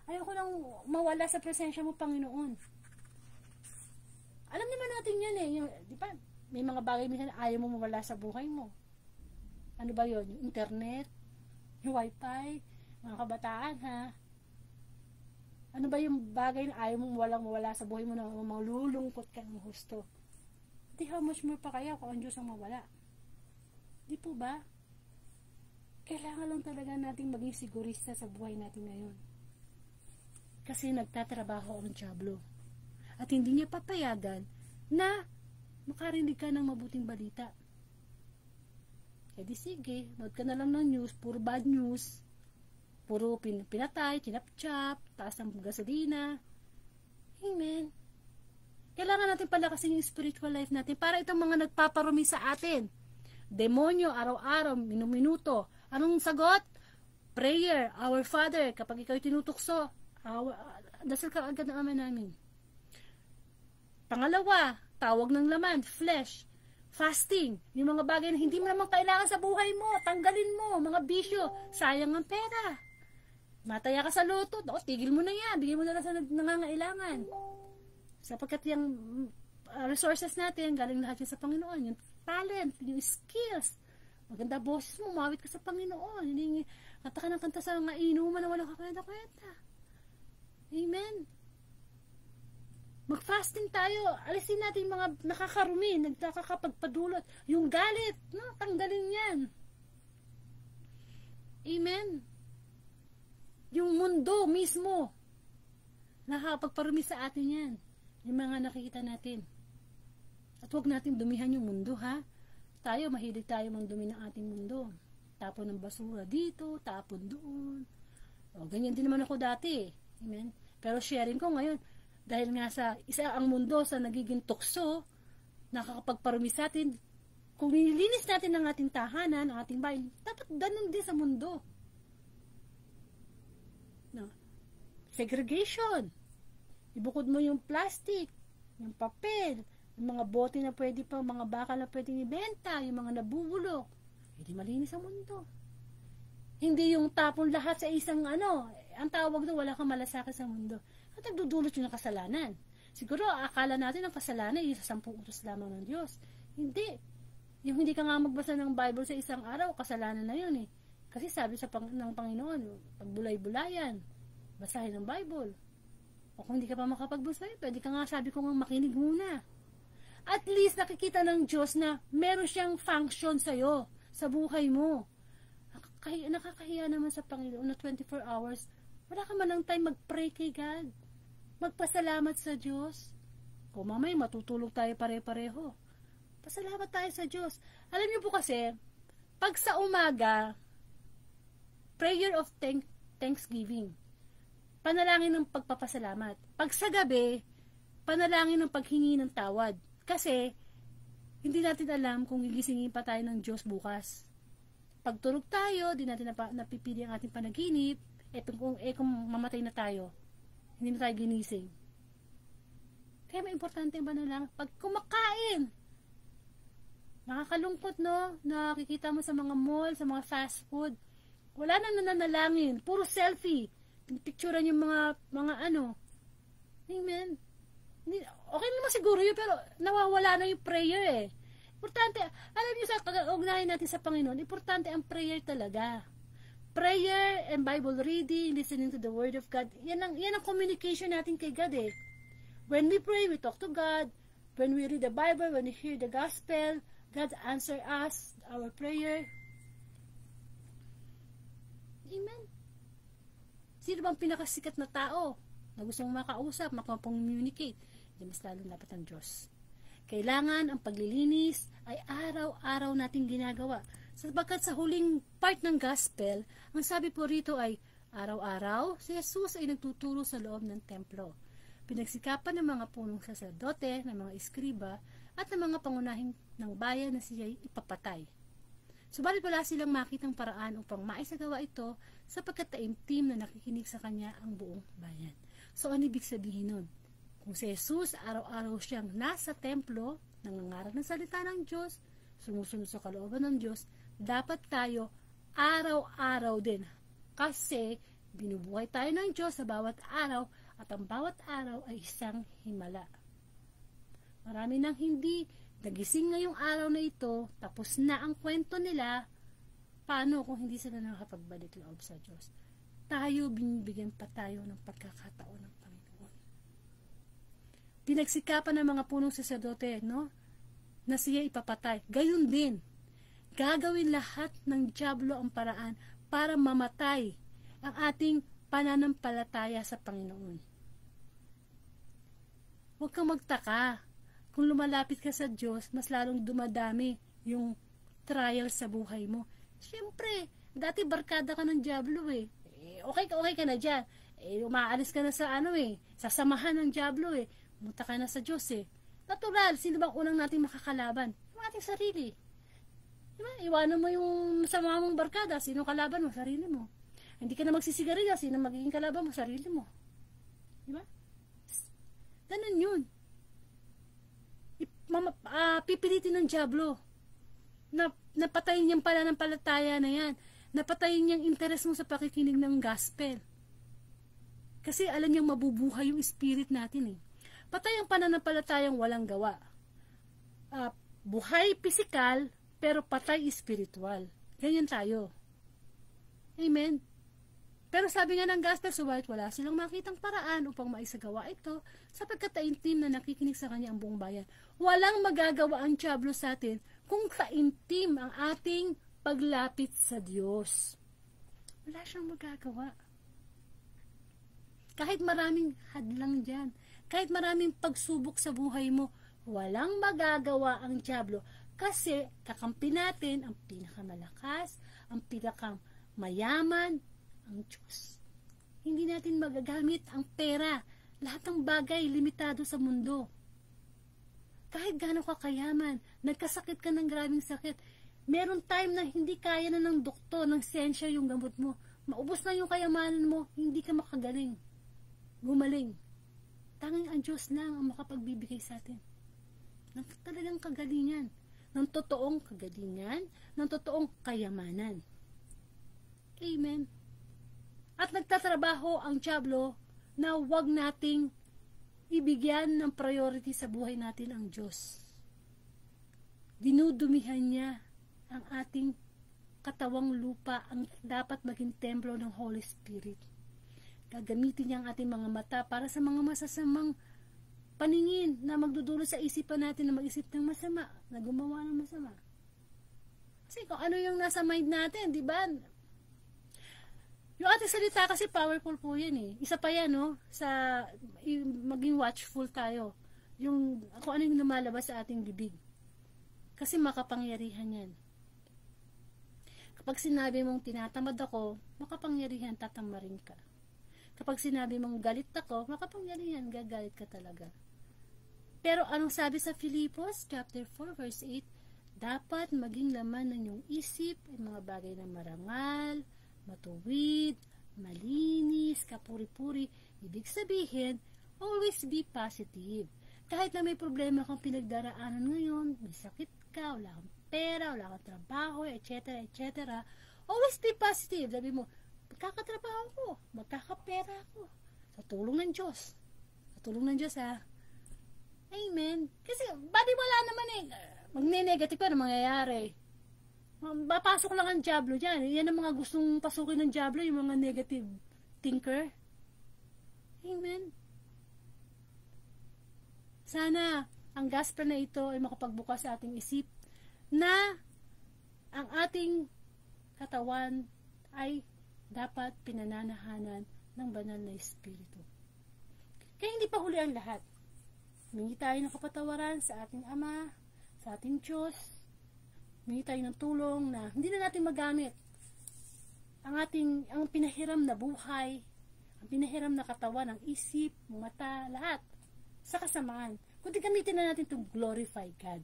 Ayaw ko nang mawala sa presensya mo, Panginoon. Alam naman natin yan eh, yung, di ba, may mga bagay minsan ayaw mo mawala sa buhay mo. Ano ba yun? Yung internet, yung wifi, mga kabataan ha. Ano ba yung bagay na ayaw mong mawala sa buhay mo na malulungkot ka ng husto? Di how much more pa kaya kung ang Diyos ang mawala? Di po ba? Kailangan lang talaga nating maging sigurista sa buhay natin ngayon. Kasi nagtatrabaho ang dyablo. At hindi niya papayagan na makarinig ka ng mabuting balita. E di sige, nood ka na lang ng news, puro bad news. Puro pinatay, tinapchap, taas ng gasolina. Amen. Kailangan natin palakasin yung spiritual life natin para itong mga nagpaparumi sa atin. Demonyo, araw-araw, minuto. Anong sagot? Prayer, Our Father. Kapag ikaw tinutukso, dasal ka agad ng Ama namin. Pangalawa, tawag ng laman, flesh. Fasting, yung mga bagay na hindi mo naman kailangan sa buhay mo, tanggalin mo, mga bisyo, sayang ang pera. Mataya ka sa loto, tigil mo na yan, bigyan mo na lang sa nangangailangan. Sapagkat yung resources natin, galing lahat yun sa Panginoon, yung talent, yung skills, maganda boses mo, mawit ka sa Panginoon, hindi kanta ka ng kanta sa mga inuman na walang kakwenta-kwenta. Amen. Mag-fasting tayo. Alisin natin yung mga nakakarumi, nagkakapagpadulot. Yung galit, no? Tanggalin yan. Amen. Yung mundo mismo, nakakapagparumi sa atin yan. Yung mga nakikita natin. At huwag natin dumihan yung mundo, ha? Tayo, mahilig tayo mandumi ng ating mundo. Tapon ng basura dito, tapon doon. O, ganyan din naman ako dati. Amen? Pero sharing ko ngayon, dahil nga sa isa ang mundo sa nagiging tukso, nakakapagparumi sa atin, kung nililinis natin ang ating tahanan, ang ating bahay, dapat ganun din sa mundo. No? Segregation. Ibukod mo yung plastic, yung papel, yung mga bote na pwede pa, mga bakal na pwedeng ibenta, yung mga nabubulok. Hindi malinis ang mundo. Hindi yung tapon lahat sa isang ang tawag doon, wala kang malasakit sa mundo. At nagdudulot yung kasalanan. Siguro, akala natin ang kasalanan ay sa 10 utos lamang ng Diyos. Hindi. Yung hindi ka nga magbasa ng Bible sa isang araw, kasalanan na yun eh. Kasi sabi ng Panginoon, pagbulay-bulayan, basahin ng Bible. O kung hindi ka pa makapagbasa, pwede ka nga, sabi ko nga, makinig muna. At least nakikita ng Diyos na meron siyang function sa'yo, sa buhay mo. Nakakahiya naman sa Panginoon na 24 hours, wala ka man ng time mag-pray kay God. Magpasalamat sa Diyos. Kung mamay, matutulog tayo pare-pareho. Pasalamat tayo sa Diyos. Alam niyo po kasi, pag sa umaga, prayer of thanksgiving, panalangin ng pagpapasalamat. Pag sa gabi, panalangin ng paghingi ng tawad. Kasi, hindi natin alam kung gigisingin pa tayo ng Diyos bukas. Pag tulog tayo, di natin napipili ang ating panaginip, kung mamatay na tayo, hindi na tayo ginising. Kaya may importante ang panalangin. Pag kumakain, nakakalungkot, no? Nakikita mo sa mga mall, sa mga fast food, wala nang nananalangin, puro selfie. Picturean yung mga Amen. Okay naman siguro yun, pero nawawala na yung prayer eh. Importante, alam niyo sa pag-ugnayan natin sa Panginoon, importante ang prayer talaga. Prayer and Bible reading, listening to the Word of God, yan ang communication natin kay God eh. When we pray, we talk to God. When we read the Bible, when we hear the Gospel, God answer us, our prayer. Amen. Sino bang pinakasikat na tao na gusto mong makausap, makapag-communicate? Hindi mas lalo dapat ang Diyos. Kailangan ang paglilinis ay araw-araw nating ginagawa. Sapagkat sa huling part ng gospel, ang sabi po rito ay, araw-araw, si Jesus ay nagtuturo sa loob ng templo. Pinagsikapan ng mga punong saserdote, ng mga iskriba, at ng mga pangunahing ng bayan na siya'y ipapatay. Subalit wala silang makitang paraan upang maisagawa ito sapagkat taimtim na nakikinig sa kanya ang buong bayan. So, ano ibig sabihin nun? Kung si Jesus, araw-araw siyang nasa templo, nangangaral ng salita ng Diyos, sumusunod sa kalooban ng Diyos, dapat tayo araw-araw din. Kasi, binubuhay tayo ng Diyos sa bawat araw at ang bawat araw ay isang himala. Marami nang hindi nagising ngayong araw na ito, tapos na ang kwento nila, paano kung hindi sila nakapagbalik loob sa Diyos? Tayo, binibigyan pa tayo ng pagkakataon ng Panginoon. Pinagsikapan ng mga punong saserdote, no? Na siya ipapatay. Gayun din, gagawin lahat ng dyablo ang paraan para mamatay ang ating pananampalataya sa Panginoon. Huwag kang magtaka. Kung lumalapit ka sa Diyos, mas lalong dumadami yung trial sa buhay mo. Siyempre, dati barkada ka ng dyablo eh. Okay ka na dyan. Umaalis ka na sa sa samahan ng dyablo eh. Pumunta ka na sa Diyos eh. Natural, sino bang unang nating makakalaban? Yung ating sarili. Diba? Iwanan mo yung sama mong barkada, sino kalaban mo? Sarili mo. Hindi ka na magsisigarilyo, sino magiging kalaban mo? Sarili mo. Diba? Ganun yun. Pipilitin ng dyablo na napatayin niyang pananampalataya na yan, napatayin niyang interes mo sa pakikinig ng gospel, kasi alam niyang mabubuhay yung spirit natin eh. Patay ang pananampalatayang walang gawa, buhay pisikal pero patay spiritual. Ganyan tayo. Amen. Pero sabi nga ng gospel, subalit wala silang makitang paraan upang maisagawa ito sapagkat taimtim na nakikinig sa kanya ang buong bayan. Walang magagawa ang dyablo sa atin kung taimtim ang ating paglapit sa Diyos. Wala siyang magagawa. Kahit maraming hadlang dyan, kahit maraming pagsubok sa buhay mo, walang magagawa ang dyablo kasi kakampi natin ang pinakamalakas, ang pinakamayaman, ang Diyos. Hindi natin magagamit ang pera. Lahat ng bagay limitado sa mundo. Kahit gaano ka kayaman, nagkasakit ka ng grabing sakit, meron time na hindi kaya na ng doktor, ng siyensya yung gamot mo. Maubos na yung kayamanan mo, hindi ka makagaling. Gumaling. Tanging ang Diyos lang ang makapagbibigay sa atin ng talagang kagalingan, ng totoong kagalingan, ng totoong kayamanan. Amen. At nagtatrabaho ang dyablo na huwag nating ibigyan ng priority sa buhay natin ang Diyos. Dinudumihan niya ang ating katawang lupa, ang dapat maging templo ng Holy Spirit. Gagamitin niya ang ating mga mata para sa mga masasamang paningin na magdudulot sa isipan natin na mag-isip ng masama, na gumawa ng masama. Kasi kung ano yung nasa mind natin, di ba? Yung ating salita kasi powerful po yan eh. Isa pa yan, no? Sa maging watchful tayo. Yung kung ano yung lumalabas sa ating bibig. Kasi makapangyarihan yan. Kapag sinabi mong tinatamad ako, makapangyarihan, tatamarin ka. Kapag sinabi mong galit ako, makapangyarihan, gagalit ka talaga. Pero anong sabi sa Filipos, chapter 4, verse 8, dapat maging laman ng iyong isip ay mga bagay na marangal, matuwid, malinis, kapuri-puri. Ibig sabihin, always be positive. Kahit na may problema kang pinagdaraanan ngayon, may sakit ka, wala kang pera, wala kang trabaho, etc., etc., always be positive. Sabi mo, magkakatrabaho ko, magkakapera ako, sa tulong ng Diyos. Sa tulong ng Diyos, ha? Amen. Kasi, bali wala naman eh. Magne-negative pa na mangyayari. Papasok lang ang dyablo dyan. Yan ang mga gustong pasukin ng dyablo, yung mga negative thinker. Amen. Sana, ang gospel na ito ay makapagbukas sa ating isip na ang ating katawan ay dapat pinananahanan ng banal na Espiritu. Kaya hindi pa huli ang lahat. Humingi tayo ng kapatawaran sa ating Ama, sa ating Diyos. Humingi tayo ng tulong na hindi na natin magamit ang pinahiram na buhay, ang pinahiram na katawan, ang isip, mata, lahat sa kasamaan. Kundi gamitin na natin to glorify God.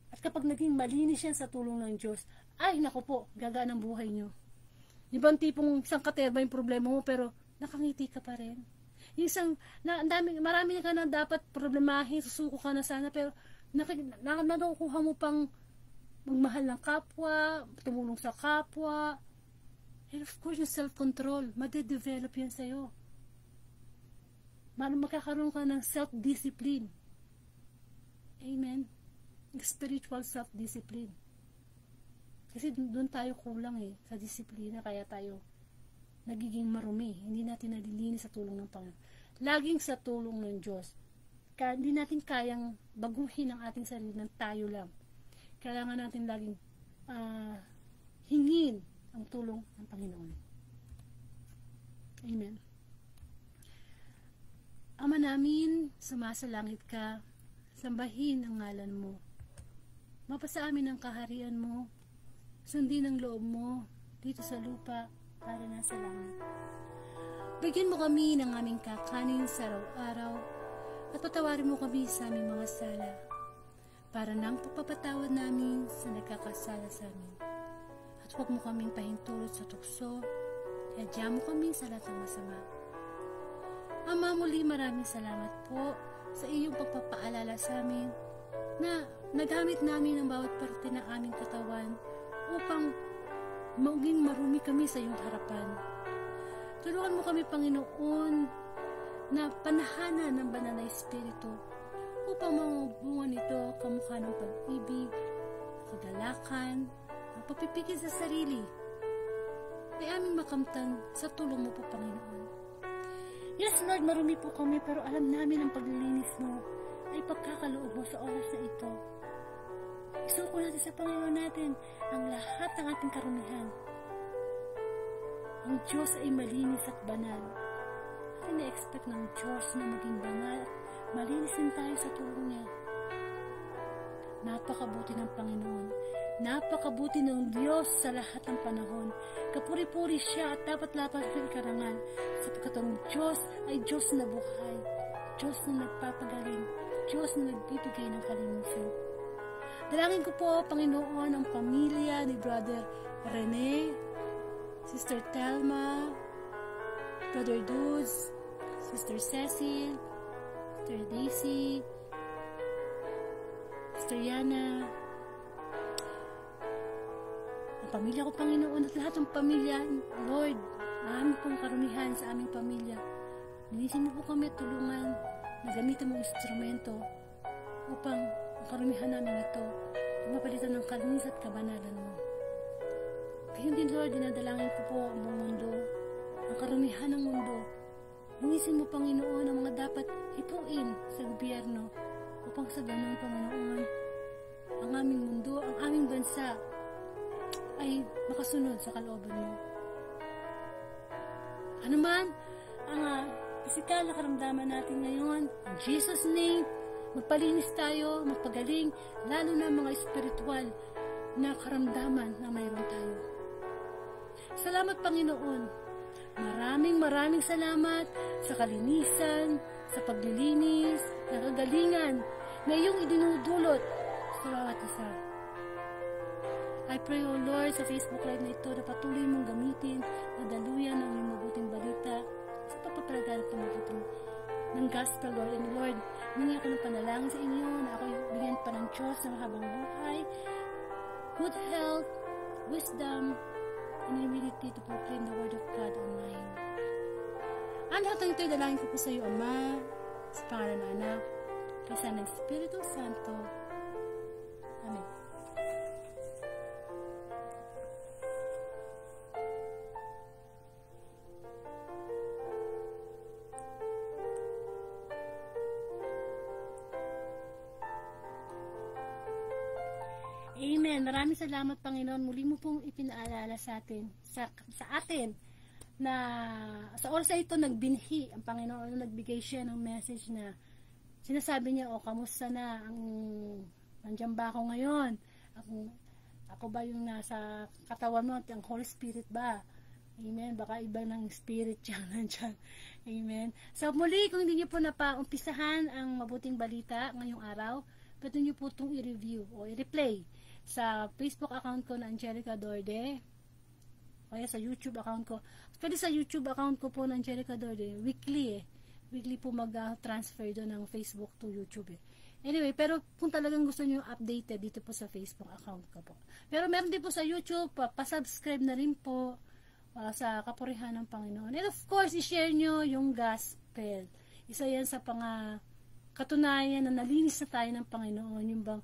At kapag naging malinis yan sa tulong ng Diyos, ay naku po, gagaan ang buhay nyo. Ibang tipong isang katerba yung problema mo, pero nakangiti ka pa rin. Yung isang, marami ka na dapat problemahin, susuko ka na sana, pero nakukuha mo pang magmahal ng kapwa, tumulong sa kapwa, and of course, yung self-control, madedevelop yan sa'yo. Magkakaroon ka ng self-discipline. Amen. Spiritual self-discipline. Kasi doon tayo kulang eh, sa disiplina, kaya tayo nagiging marumi. Hindi natin nalilinis sa tulong ng Panginoon. Laging sa tulong ng Diyos. Hindi natin kayang baguhin ang ating sarili ng tayo lang. Kailangan natin laging hingin ang tulong ng Panginoon. Amen. Ama namin, sumasalangit ka, sambahin ang ngalan mo. Mapasa amin ang kaharian mo, sundin ang loob mo dito sa lupa para nasa langit. Bigyan mo kami ng aming kakanin sa araw-araw at patawarin mo kami sa aming mga sala para nang pagpapatawad namin sa nagkakasala sa amin. At huwag mo kaming pahintulot sa tukso, kaya mo kami sa lahat ng masama. Ama, muli maraming salamat po sa iyong pagpapaalala sa amin na nagamit namin ang bawat parte ng aming katawan upang maging marumi kami sa iyong harapan. Tulungan mo kami, Panginoon, na panahanan ng banal na Espiritu upang mamubunga nito kamukha ng pag-ibig, kagalakan, ang papipigil sa sarili ay aming makamtan sa tulong mo po, Panginoon. Yes, Lord, marumi po kami, pero alam namin ang paglilinis mo ay pagkakaloob mo sa oras na ito. Isuko natin sa Panginoon natin ang lahat ng ating karumihan. Ang Diyos ay malinis at banal. natin na-expect ng Diyos na maging banal at malinis din tayo sa tulong niya. Napakabuti ng Panginoon. Napakabuti ng Diyos sa lahat ng panahon. Kapuri-puri siya at dapat-dapat ng karangal, sapagkat ang Diyos ay Diyos na buhay, Diyos na nagpapagaling, Diyos na nagbibigay ng kalinisan. Dalangin ko po, Panginoon, ang pamilya ni Brother Rene, Sister Telma, Brother Dudes, Sister Cecil, Sister Daisy, Sister Yana, ang pamilya ko, Panginoon, at lahat ng pamilya, Lord, marami pong karumihan sa aming pamilya. Linisin mo po kami at tulungan na gamitin mong instrumento upang ang karumihan namin ito ay mapalitan ng kalinis at kabanalan mo. Kaya din, Lord, dinadalangin ko po ang buong mundo, ang karumihan ng mundo. Linisin mo, Panginoon, ang mga dapat hipuin sa gobyerno upang sa ganun, Panginoon, ang aming mundo, ang aming bansa ay makasunod sa kalooban mo. Ano man ang pisikal na karamdaman natin ngayon, in Jesus' name, magpalinis tayo, magpagaling, lalo na mga espiritual na karamdaman na mayroon tayo. Salamat, Panginoon. Maraming salamat sa kalinisan, sa paglilinis, na kagalingan na iyong idinudulot sa bawat isa. I pray, O Lord, sa Facebook Live na ito na patuloy mong gamitin na daluyan ng iyong mabuting balita sa pagpapalaganap ng mabuting ng gospel, Lord. And Lord, hindi ako ng panalangin sa inyo na ako bigyan pa ng Diyos ng habang buhay, good health, wisdom, and humility to proclaim the word of God online. Ang lahat ng ito'y dalangin ko po sa iyo, Ama, sa pangalan ng Anak, kaysa ng Espiritu Santo. Amen. Amen. Maraming salamat, Panginoon. Muli mo pong ipinaalala sa atin, sa atin, na sa oras ito nagbinhi ang Panginoon, nagbigay siya ng message na sinasabi niya, kamusta na nandiyan ba ako ngayon? Ako ba yung nasa katawan mo? Ang Holy Spirit ba? Amen. Baka iba ng spirit yan nandiyan. Amen. So muli, kung hindi niyo po napaumpisahan ang mabuting balita ngayong araw, pwede niyo po itong i-review o i-replay sa Facebook account ko na Angelica Dorde, o kaya sa YouTube account ko. Pwede sa YouTube account ko po na Angelica Dorde, weekly po mag-transfer doon ng Facebook to YouTube Anyway, pero kung talagang gusto niyo updated, dito po sa Facebook account ko po. Pero meron din po sa YouTube, pa-subscribe na rin po sa kapurihan ng Panginoon. And of course, i-share nyo yung gospel. Isa yan sa katunayan na nalinis na tayo ng Panginoon. Yung bang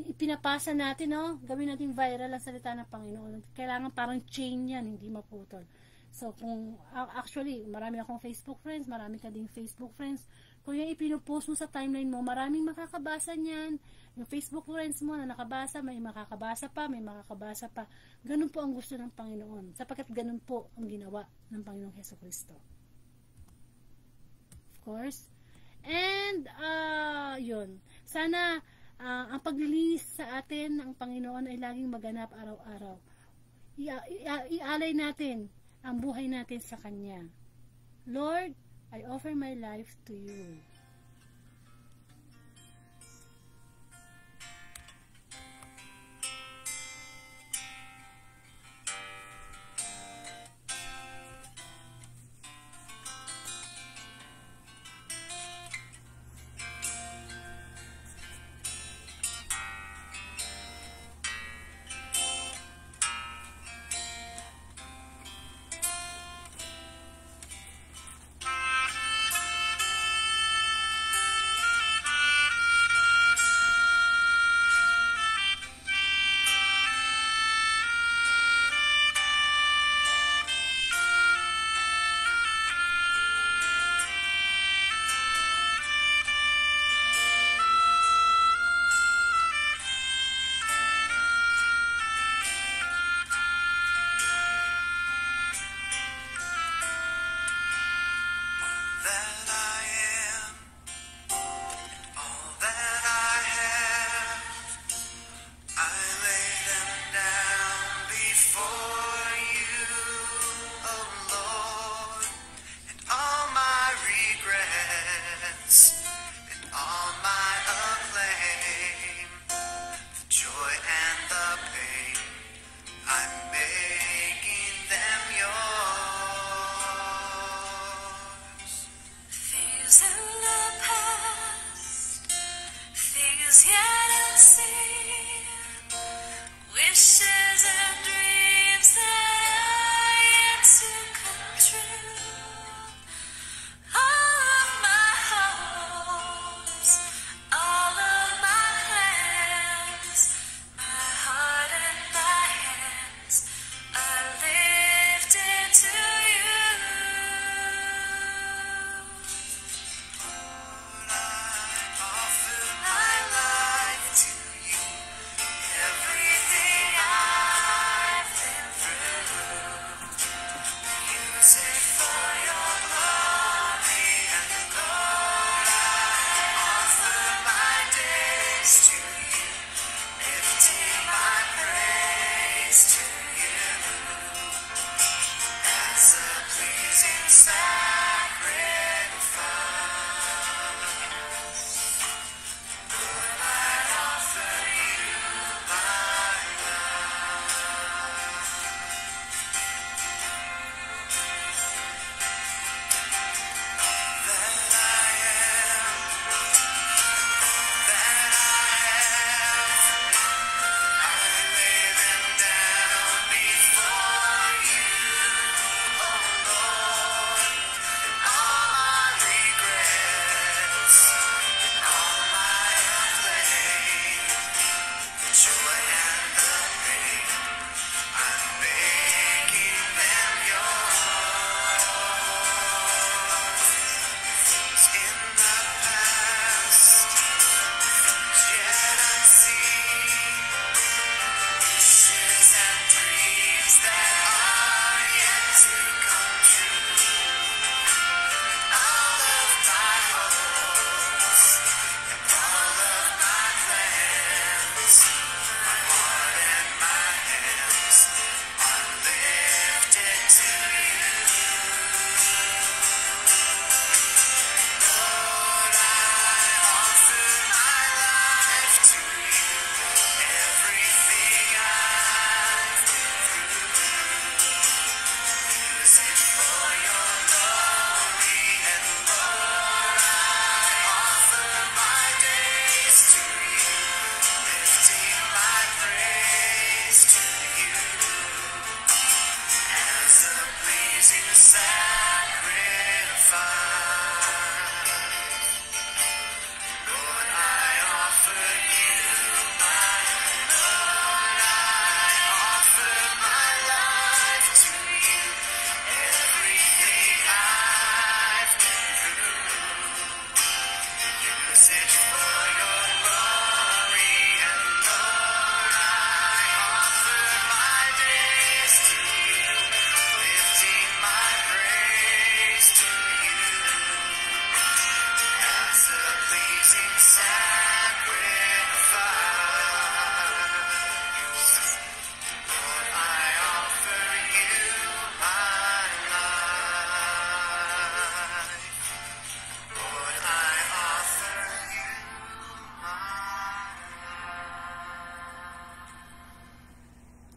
ipinapasa natin, gawin natin viral ang salita ng Panginoon. Kailangan parang chain yan, hindi maputol. So, kung actually, marami akong Facebook friends, marami ka ding Facebook friends. Kung yung ipinupost mo sa timeline mo, maraming makakabasa niyan. Yung Facebook friends mo na nakabasa, may makakabasa pa, may makakabasa pa. Ganun po ang gusto ng Panginoon. Sapagkat ganun po ang ginawa ng Panginoong Jesucristo. Of course. And, yun. Sana, ang paglilinis sa atin ng Panginoon ay laging maganap araw-araw. Ialay natin ang buhay natin sa Kanya. Lord, I offer my life to you.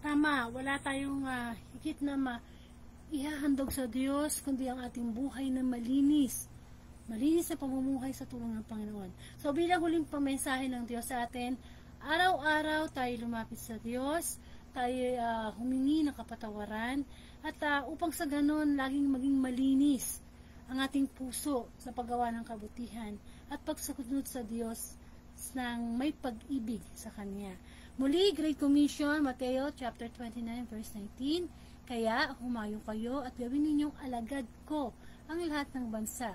Tama, wala tayong higit na ihahandog sa Diyos, kundi ang ating buhay na malinis. Malinis na pamumuhay sa tulong ng Panginoon. So bilang huling pamensahe ng Diyos sa atin, araw-araw tayo lumapit sa Diyos, tayo humingi ng kapatawaran, at upang sa ganon, laging maging malinis ang ating puso sa paggawa ng kabutihan at pagsakunod sa Diyos ng may pag-ibig sa Kanya. Muli, Great Commission, Mateo chapter 29 verse 19, kaya humayo kayo at gawin ninyong alagad ko ang lahat ng bansa.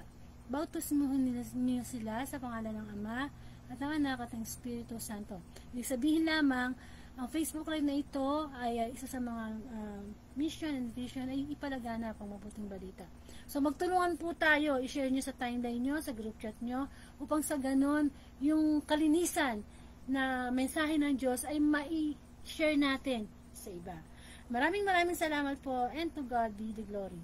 Bautismuhin niyo sila sa pangalan ng Ama at ng Anak at ng Espiritu Santo. Ibig sabihin lamang, ang Facebook Live na ito ay isa sa mga mission and vision ay ipalaganap ang mabuting balita. So magtulungan po tayo, i-share nyo sa timeline nyo, sa group chat nyo, upang sa ganon, yung kalinisan na mensahe ng Diyos ay mai-share natin sa iba. Maraming salamat po, and to God be the glory.